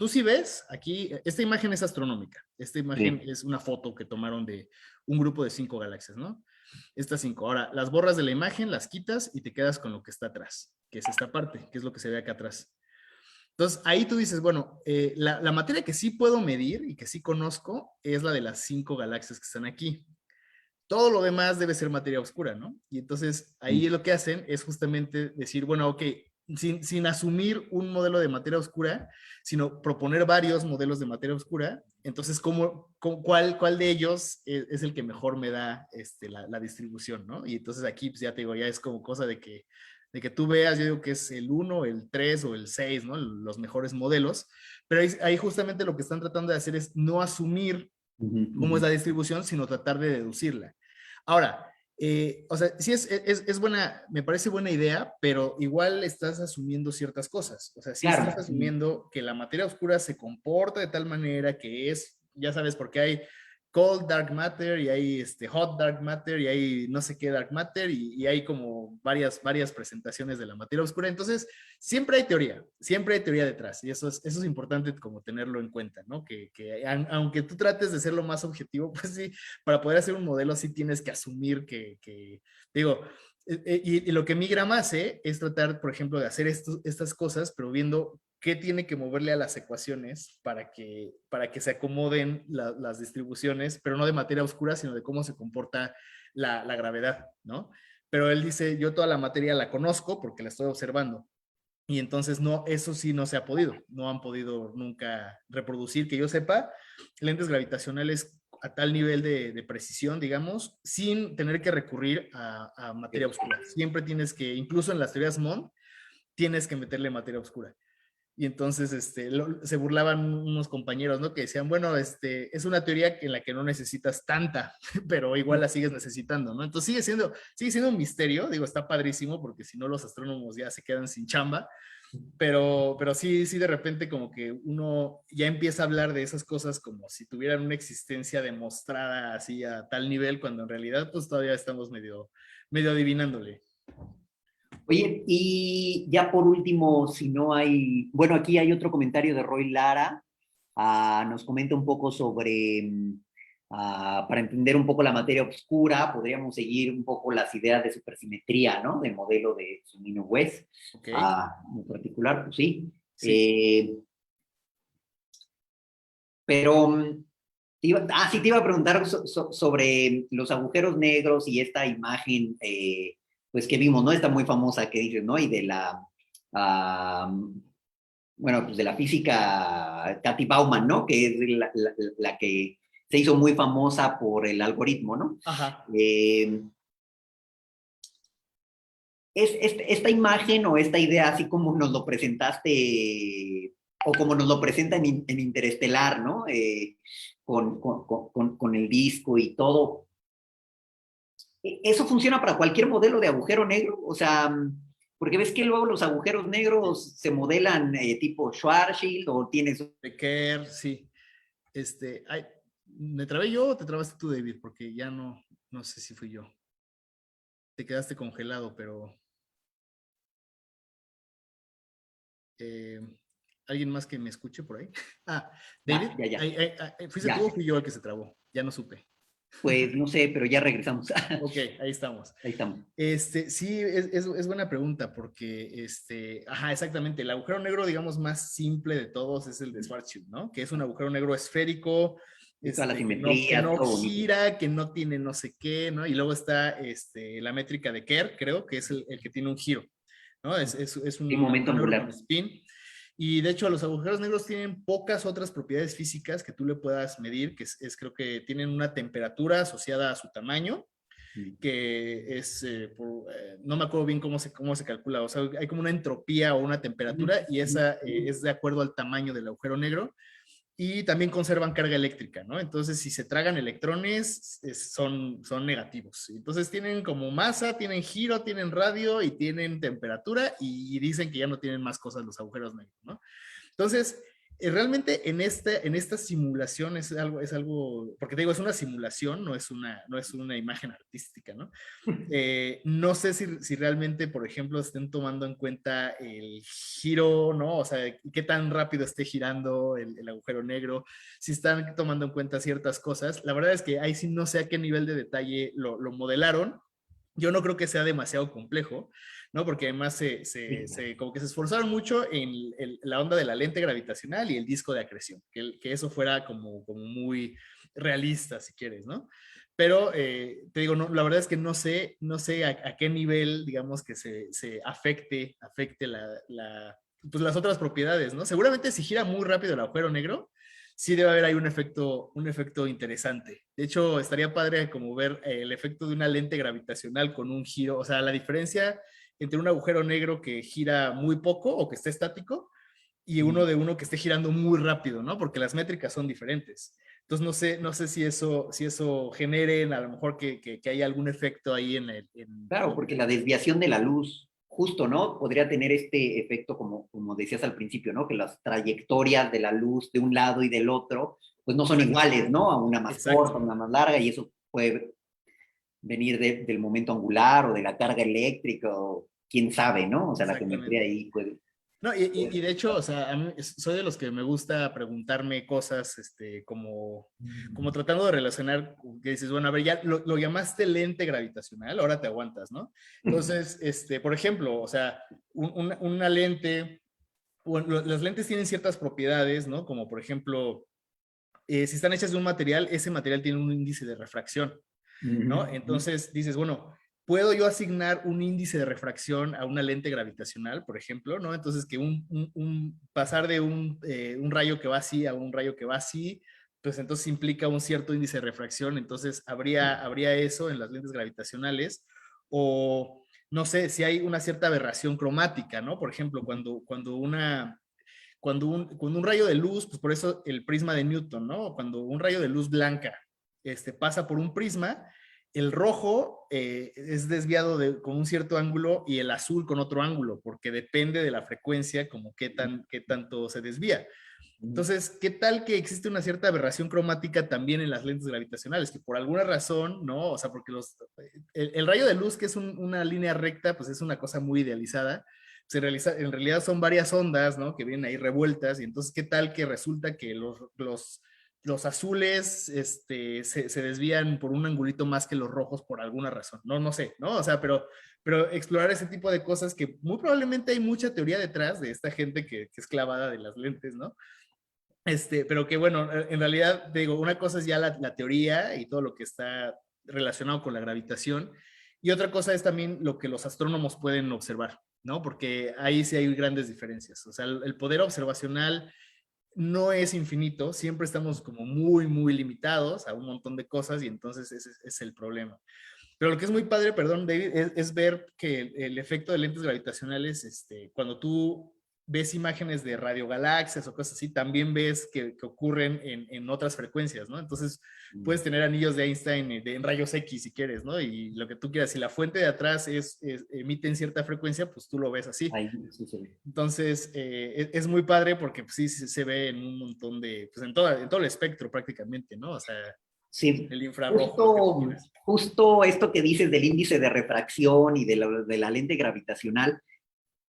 sí ves, aquí, esta imagen es astronómica, esta imagen Sí. es una foto que tomaron de un grupo de 5 galaxias, ¿no? Estas 5. Ahora, las borras de la imagen, las quitas y te quedas con lo que está atrás, que es esta parte, que es lo que se ve acá atrás. Entonces, ahí tú dices, bueno, la materia que sí puedo medir y que sí conozco es la de las 5 galaxias que están aquí. Todo lo demás debe ser materia oscura, ¿no? Y entonces ahí lo que hacen es justamente decir, bueno, ok, sin asumir un modelo de materia oscura, sino proponer varios modelos de materia oscura, entonces, ¿cuál de ellos es el que mejor me da la distribución, ¿no? Y entonces aquí, pues ya te digo, ya es como cosa de que tú veas, yo digo que es el 1, el 3 o el 6, ¿no? Los mejores modelos, pero ahí justamente lo que están tratando de hacer es no asumir cómo es la distribución, sino tratar de deducirla. Ahora, o sea, sí es buena, me parece buena idea, pero igual estás asumiendo ciertas cosas. O sea, sí estás Claro. asumiendo que la materia oscura se comporta de tal manera que ya sabes, porque hay cold dark matter y hay hot dark matter y hay no sé qué dark matter y hay como varias presentaciones de la materia oscura. Entonces, siempre hay teoría detrás y eso es importante como tenerlo en cuenta, ¿no? Que aunque tú trates de ser lo más objetivo, pues sí, para poder hacer un modelo sí tienes que asumir digo, y lo que mi grama hace es tratar, por ejemplo, de hacer estas cosas, pero viendo qué tiene que moverle a las ecuaciones para que se acomoden las distribuciones, pero no de materia oscura, sino de cómo se comporta la gravedad, ¿no? Pero él dice, yo toda la materia la conozco porque la estoy observando. Y entonces no, eso sí no se ha podido, no han podido nunca reproducir, que yo sepa, lentes gravitacionales a tal nivel de precisión, digamos, sin tener que recurrir a materia oscura. Siempre tienes que, incluso en las teorías MOND, tienes que meterle materia oscura. Y entonces se burlaban unos compañeros, ¿no? Que decían, bueno, es una teoría en la que no necesitas tanta, pero igual la sigues necesitando, ¿no? Entonces sigue siendo un misterio, digo, está padrísimo, porque si no los astrónomos ya se quedan sin chamba, pero sí, de repente como que uno ya empieza a hablar de esas cosas como si tuvieran una existencia demostrada así a tal nivel, cuando en realidad pues todavía estamos medio adivinándole. Oye, y ya por último, si no hay, bueno, aquí hay otro comentario de Roy Lara, nos comenta un poco sobre para entender un poco la materia oscura, podríamos seguir un poco las ideas de supersimetría, ¿no? Del modelo de Zumino-West, Ok, en particular, pues sí. sí. Pero sí, te iba a preguntar sobre los agujeros negros y esta imagen, pues que vimos, ¿no? Esta muy famosa que dices, ¿no? Y de uh, bueno, pues de la física Cathy Bauman, ¿no? Que es la que se hizo muy famosa por el algoritmo, ¿no? Ajá. Eh, esta imagen o esta idea, así como nos lo presentaste, o como nos lo presenta en Interestelar, ¿no? Con el disco y todo. ¿Eso funciona para cualquier modelo de agujero negro? O sea, porque ves que luego los agujeros negros se modelan tipo Schwarzschild o tienes... Becker, sí. Ay, ¿me trabé yo o te trabaste tú, David? Porque ya no sé si fui yo. Te quedaste congelado, pero eh, ¿alguien más que me escuche por ahí? Ah, David, Ya. ¿fuiste tú o Ya. fui yo el que se trabó? Ya no supe. Pues no sé, pero ya regresamos. Ok, ahí estamos. Ahí estamos. Sí, es buena pregunta porque, ajá, exactamente, el agujero negro, digamos, más simple de todos es el de Schwarzschild, ¿no? Que es un agujero negro esférico, Y todas las que simetrías, no todo bonito. gira, que no tiene no sé qué, ¿no? Y luego está, la métrica de Kerr, creo, que es el que tiene un giro, ¿no? Es Sí, un momento agujero negro con angular. spin. Y de hecho, los agujeros negros tienen pocas otras propiedades físicas que tú le puedas medir, que creo que tienen una temperatura asociada a su tamaño, que es, no me acuerdo bien cómo se calcula, o sea, hay como una entropía o una temperatura y esa es de acuerdo al tamaño del agujero negro y también conservan carga eléctrica, ¿no? Entonces, si se tragan electrones, son negativos. Entonces, tienen como masa, tienen giro, tienen radio y tienen temperatura y dicen que ya no tienen más cosas los agujeros negros, ¿no? Entonces, realmente en esta simulación es algo, porque te digo, es una simulación, no es una imagen artística, ¿no? No sé si realmente, por ejemplo, estén tomando en cuenta el giro, ¿no? O sea, qué tan rápido esté girando el agujero negro, si están tomando en cuenta ciertas cosas. La verdad es que ahí sí no sé a qué nivel de detalle lo modelaron. Yo no creo que sea demasiado complejo, ¿no? Porque además como que se esforzaron mucho en la onda de la lente gravitacional y el disco de acreción, que eso fuera como muy realista, si quieres, ¿no? Pero te digo, no, la verdad es que no sé a qué nivel, digamos, que se afecte pues las otras propiedades, ¿no? Seguramente si gira muy rápido el agujero negro, sí debe haber ahí un efecto interesante. De hecho, estaría padre como ver el efecto de una lente gravitacional con un giro, o sea, la diferencia entre un agujero negro que gira muy poco o que esté estático y uno que esté girando muy rápido, ¿no? Porque las métricas son diferentes. Entonces no sé si eso genere a lo mejor que haya algún efecto ahí Claro, porque la desviación de la luz, justo, ¿no? Podría tener este efecto, como decías al principio, ¿no? Que las trayectorias de la luz de un lado y del otro, pues no son Exacto, iguales, ¿no? A una más corta, exacto, una más larga, y eso puede venir del momento angular o de la carga eléctrica, o quién sabe, ¿no? O sea, la geometría exactamente. ahí No, puede. de hecho, o sea, a mí soy de los que me gusta preguntarme cosas, como tratando de relacionar, que dices, bueno, a ver, ya lo llamaste lente gravitacional, ahora te aguantas, ¿no? Entonces, por ejemplo, o sea, una lente, bueno, las lentes tienen ciertas propiedades, ¿no? Como por ejemplo, si están hechas de un material, ese material tiene un índice de refracción. ¿No? Entonces dices, bueno, ¿puedo yo asignar un índice de refracción a una lente gravitacional, por ejemplo? ¿No? Entonces que pasar de un rayo que va así a un rayo que va así, pues entonces implica un cierto índice de refracción, entonces habría eso en las lentes gravitacionales, o no sé, si hay una cierta aberración cromática, ¿no? Por ejemplo, cuando un rayo de luz, pues por eso el prisma de Newton, ¿no? Cuando un rayo de luz blanca pasa por un prisma, el rojo es desviado con un cierto ángulo y el azul con otro ángulo, porque depende de la frecuencia, como qué tanto se desvía. Entonces, ¿qué tal que existe una cierta aberración cromática también en las lentes gravitacionales? Que por alguna razón, ¿no? O sea, porque el rayo de luz, que es una línea recta, pues es una cosa muy idealizada. En realidad son varias ondas, ¿no? Que vienen ahí revueltas. Y entonces, ¿qué tal que resulta que los azules se desvían por un angulito más que los rojos por alguna razón. No sé, ¿no? O sea, pero explorar ese tipo de cosas que muy probablemente hay mucha teoría detrás de esta gente que es clavada de las lentes, ¿no? Pero que bueno, en realidad, digo, una cosa es ya la teoría y todo lo que está relacionado con la gravitación, y otra cosa es también lo que los astrónomos pueden observar, ¿no? Porque ahí sí hay grandes diferencias. O sea, el poder observacional no es infinito, siempre estamos como muy, muy limitados a un montón de cosas y entonces ese es el problema. Pero lo que es muy padre, perdón, David, es ver que el efecto de lentes gravitacionales, cuando tú ves imágenes de radiogalaxias o cosas así, también ves que ocurren en otras frecuencias, ¿no? Entonces puedes tener anillos de Einstein en rayos X si quieres, ¿no? Y lo que tú quieras, si la fuente de atrás emite en cierta frecuencia, pues tú lo ves así. Ahí sí se ve. Entonces, es muy padre porque pues, sí se ve en un montón de, pues en todo el espectro prácticamente, ¿no? O sea, Sí, el infrarrojo, lo que tú quieras. justo esto que dices del índice de refracción y de la lente gravitacional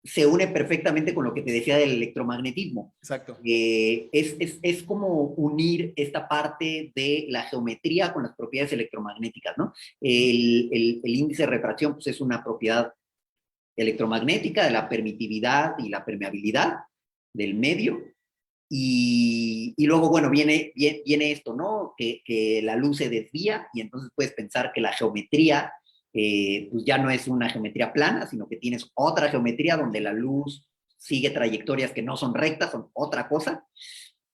se une perfectamente con lo que te decía del electromagnetismo. Exacto. Es como unir esta parte de la geometría con las propiedades electromagnéticas, ¿no? El índice de refracción pues, es una propiedad electromagnética de la permitividad y la permeabilidad del medio. Y luego, bueno, viene esto, ¿no? Que la luz se desvía y entonces puedes pensar que la geometría, pues ya no es una geometría plana, sino que tienes otra geometría donde la luz sigue trayectorias que no son rectas, son otra cosa.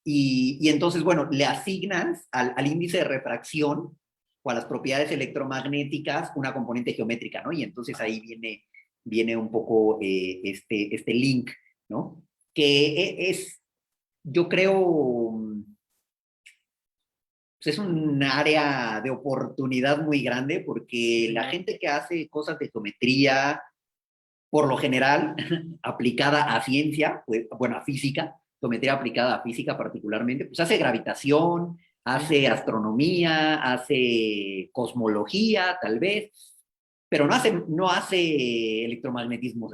Y entonces, bueno, le asignas al índice de refracción o a las propiedades electromagnéticas una componente geométrica, ¿no? Y entonces ahí viene un poco este link, ¿no? Que yo creo, pues es un área de oportunidad muy grande porque la gente que hace cosas de geometría, por lo general, aplicada a ciencia, pues, bueno, a física, geometría aplicada a física particularmente, pues hace gravitación, Sí, hace astronomía, hace cosmología, tal vez, pero no hace sí, electromagnetismo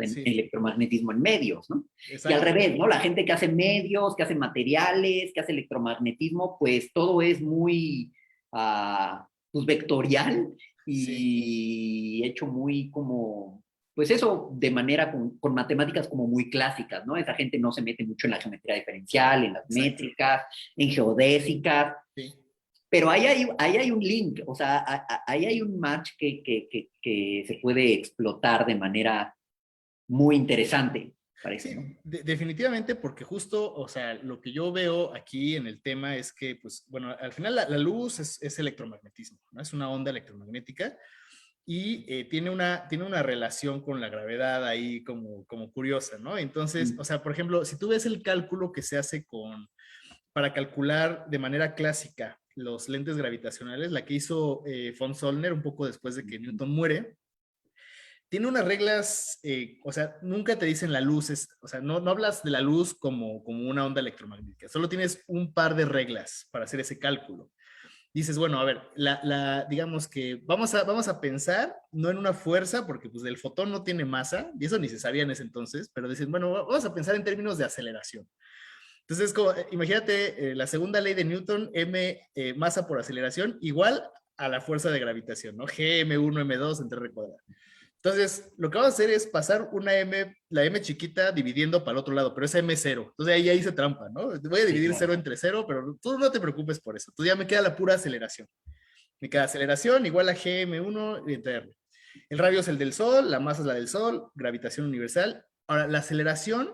en medios, ¿no? Y al exacto. revés, ¿no? La gente que hace medios, que hace materiales, que hace electromagnetismo, pues todo es muy, pues, vectorial Sí, y hecho muy como, pues eso, de manera con matemáticas como muy clásicas, ¿no? Esa gente no se mete mucho en la geometría diferencial, en las exacto. métricas, en geodésicas, Sí. pero ahí hay un link, o sea, ahí hay un match que se puede explotar de manera muy interesante, parece, ¿no? Sí, definitivamente, porque justo, o sea, lo que yo veo aquí en el tema es que, pues, bueno, al final la luz es electromagnetismo, ¿no? Es una onda electromagnética y tiene una relación con la gravedad ahí como curiosa, ¿no? Entonces, o Mm. sea, por ejemplo, si tú ves el cálculo que se hace para calcular de manera clásica los lentes gravitacionales, la que hizo von Sollner un poco después de que Newton muere, tiene unas reglas, o sea, nunca te dicen la luz, o sea, no hablas de la luz como una onda electromagnética, solo tienes un par de reglas para hacer ese cálculo. Dices, bueno, a ver, digamos que vamos a pensar no en una fuerza, porque pues el fotón no tiene masa, y eso ni se sabía en ese entonces, pero dicen, bueno, vamos a pensar en términos de aceleración. Entonces, como, imagínate la segunda ley de Newton, m masa por aceleración, igual a la fuerza de gravitación, ¿no? G, m1, m2 entre r cuadrado. Entonces, lo que vamos a hacer es pasar la m chiquita dividiendo para el otro lado, pero es m0. Entonces ahí hice trampa, ¿no? Voy a Sí, dividir claro. 0 entre 0, pero tú no te preocupes por eso. Entonces ya me queda la pura aceleración. Me queda aceleración igual a gm1 entre r. El radio es el del Sol, la masa es la del Sol, gravitación universal. Ahora, la aceleración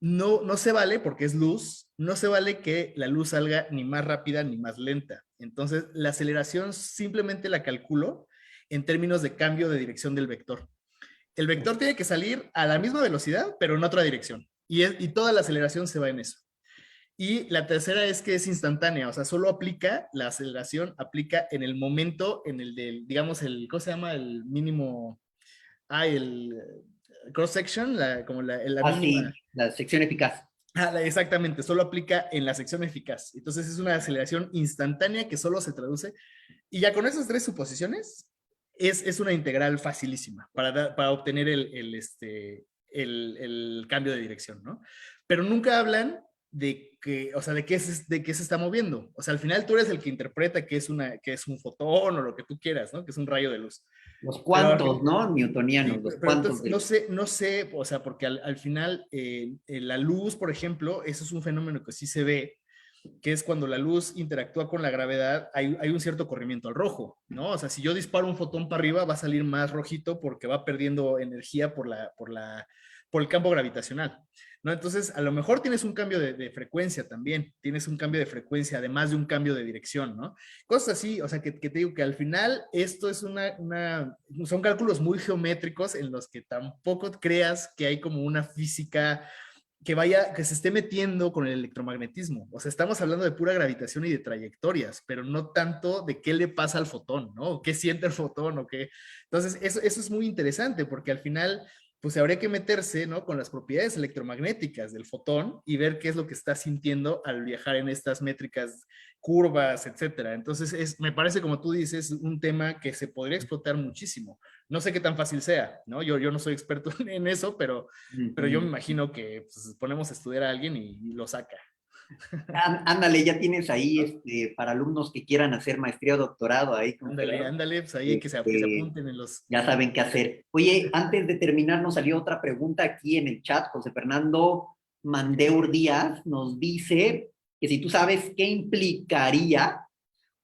no se vale porque es luz, no se vale que la luz salga ni más rápida ni más lenta. Entonces, la aceleración simplemente la calculo en términos de cambio de dirección del vector. El vector tiene que salir a la misma velocidad, pero en otra dirección. Y toda la aceleración se va en eso. Y la tercera es que es instantánea, o sea, solo aplica, la aceleración aplica en el momento, en el del, digamos, ¿cómo se llama? El mínimo, el cross section, como la mínima. Sí, la sección eficaz. Exactamente, solo aplica en la sección eficaz. Entonces es una aceleración instantánea que solo se traduce. Y ya con esas tres suposiciones, es una integral facilísima para obtener el cambio de dirección, ¿no? Pero nunca hablan o sea, de qué se está moviendo. O sea, al final tú eres el que interpreta que es un fotón o lo que tú quieras, ¿no? Que es un rayo de luz. Los Pero, cuantos, ¿no? sí, Newtonianos, los pero cuantos entonces de luz. no sé, o sea, porque al final la luz, por ejemplo, eso es un fenómeno que sí se ve, que es cuando la luz interactúa con la gravedad, hay un cierto corrimiento al rojo, ¿no? O sea, si yo disparo un fotón para arriba, va a salir más rojito porque va perdiendo energía por el campo gravitacional, ¿no? Entonces, a lo mejor tienes un cambio de frecuencia también, tienes un cambio de frecuencia, además de un cambio de dirección, ¿no? Cosas así, o sea, que te digo que al final esto es son cálculos muy geométricos en los que tampoco creas que hay como una física que se esté metiendo con el electromagnetismo. O sea, estamos hablando de pura gravitación y de trayectorias, pero no tanto de qué le pasa al fotón, ¿no? O qué siente el fotón o qué. Entonces, eso es muy interesante porque al final, pues habría que meterse, ¿no? Con las propiedades electromagnéticas del fotón y ver qué es lo que está sintiendo al viajar en estas métricas curvas, etcétera. Entonces, me parece, como tú dices, un tema que se podría explotar muchísimo. No sé qué tan fácil sea, ¿no? Yo no soy experto en eso, pero yo me imagino que pues, ponemos a estudiar a alguien y lo saca. Ándale, ya tienes ahí para alumnos que quieran hacer maestría o doctorado ahí con Ándale, Gerardo. ándale, pues ahí hay que se Este, apunten en los... ya saben qué hacer. Oye, antes de terminar, nos salió otra pregunta aquí en el chat. José Fernando Mandeur Díaz nos dice que si tú sabes qué implicaría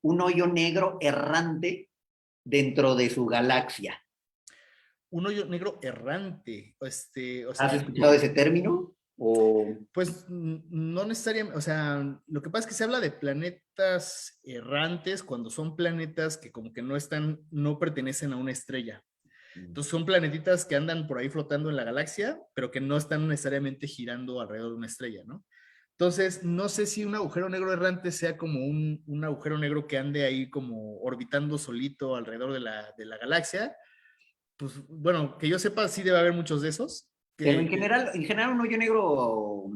un hoyo negro errante dentro de su galaxia. Un hoyo negro errante, o ¿Has sea, escuchado ese término? O... pues no necesariamente, o sea, lo que pasa es que se habla de planetas errantes cuando son planetas que como que no pertenecen a una estrella. Entonces son planetitas que andan por ahí flotando en la galaxia, pero que no están necesariamente girando alrededor de una estrella, ¿no? Entonces, no sé si un agujero negro errante sea como un agujero negro que ande ahí como orbitando solito alrededor de la galaxia. Pues bueno, que yo sepa, sí debe haber muchos de esos. Pero Que, en general un hoyo negro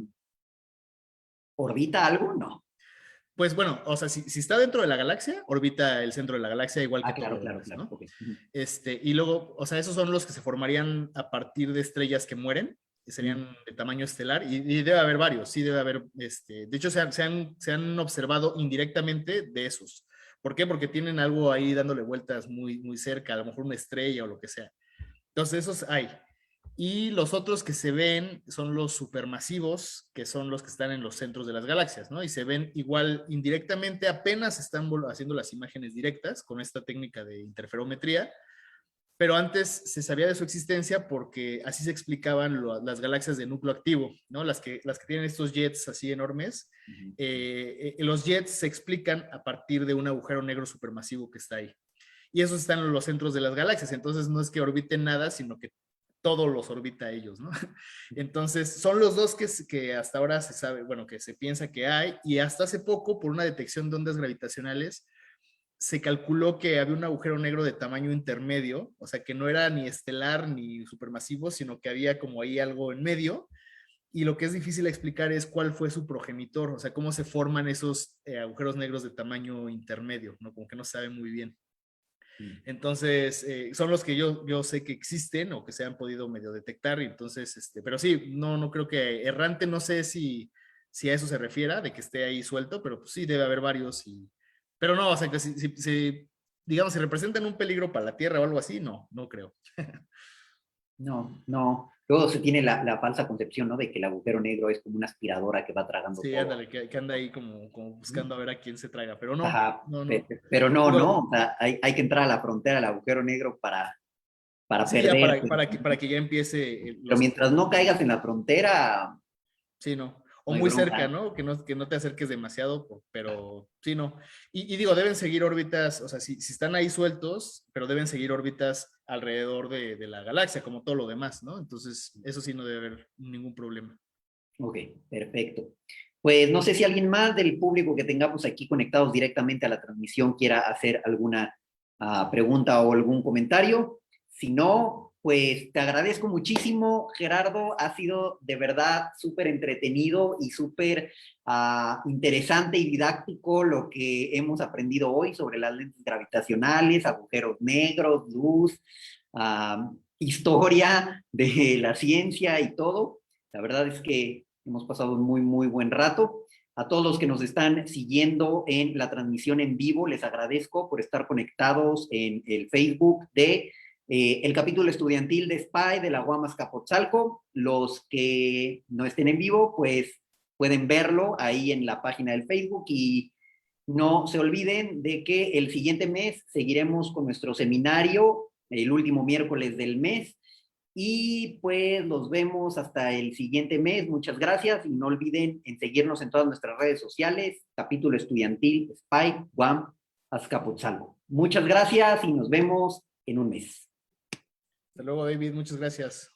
orbita algo, no. pues bueno, o sea, si está dentro de la galaxia, orbita el centro de la galaxia igual que Ah, todo claro, lo claro, demás, claro. ¿no? Okay. Y luego, o sea, esos son los que se formarían a partir de estrellas que mueren, que serían de tamaño estelar, y debe haber varios, sí debe haber, de hecho se han observado indirectamente de esos. ¿Por qué? Porque tienen algo ahí dándole vueltas muy, muy cerca, a lo mejor una estrella o lo que sea. Entonces, esos hay. Y los otros que se ven son los supermasivos, que son los que están en los centros de las galaxias, ¿no? Y se ven igual indirectamente, apenas están haciendo las imágenes directas con esta técnica de interferometría, pero antes se sabía de su existencia porque así se explicaban las galaxias de núcleo activo, ¿no? Las que tienen estos jets así enormes. Los jets se explican a partir de un agujero negro supermasivo que está ahí. Y esos están en los centros de las galaxias, entonces no es que orbiten nada, sino que todo los orbita a ellos, ¿no? Entonces, son los dos que hasta ahora se sabe, bueno, que se piensa que hay, y hasta hace poco, por una detección de ondas gravitacionales, se calculó que había un agujero negro de tamaño intermedio, o sea, que no era ni estelar ni supermasivo, sino que había como ahí algo en medio, y lo que es difícil explicar es cuál fue su progenitor, o sea, cómo se forman esos agujeros negros de tamaño intermedio, ¿no? Como que no se sabe muy bien. Entonces, son los que yo sé que existen o que se han podido medio detectar. Y entonces, pero sí, no creo que errante, no sé si a eso se refiera, de que esté ahí suelto, pero pues sí debe haber varios. Pero no, o sea, que digamos, si representan un peligro para la Tierra o algo así, no creo. No, no. Luego se tiene la falsa concepción, ¿no? De que el agujero negro es como una aspiradora que va tragando Sí, todo. ándale, que anda ahí como buscando a ver a quién se traga, pero no, Ajá, no. pero no, Digo, ¿no? O sea, hay que entrar a la frontera del agujero negro para sí, ya perderse. para que ya empiece Pero los mientras no caigas en la frontera, sí, no. O no hay muy cerca, bronca. ¿no? Que no te acerques demasiado, pero sí, no. Y digo, deben seguir órbitas, o sea, si están ahí sueltos, pero deben seguir órbitas alrededor de la galaxia, como todo lo demás, ¿no? Entonces, eso sí no debe haber ningún problema. Ok, perfecto. Pues no sé si alguien más del público que tengamos aquí conectados directamente a la transmisión quiera hacer alguna pregunta o algún comentario. Si no, pues te agradezco muchísimo, Gerardo. Ha sido de verdad súper entretenido y súper interesante y didáctico lo que hemos aprendido hoy sobre las lentes gravitacionales, agujeros negros, luz, historia de la ciencia y todo. La verdad es que Hemos pasado un muy, muy buen rato. A todos los que nos están siguiendo en la transmisión en vivo, les agradezco por estar conectados en el Facebook de el capítulo estudiantil de SPY de la UAM Azcapotzalco. Los que no estén en vivo, pues pueden verlo ahí en la página del Facebook y no se olviden de que el siguiente mes seguiremos con nuestro seminario, el último miércoles del mes, y pues los vemos hasta el siguiente mes. Muchas gracias y no olviden en seguirnos en todas nuestras redes sociales, capítulo estudiantil, SPY, UAM, Azcapotzalco. Muchas gracias y nos vemos en un mes. Hasta luego, David. Muchas gracias.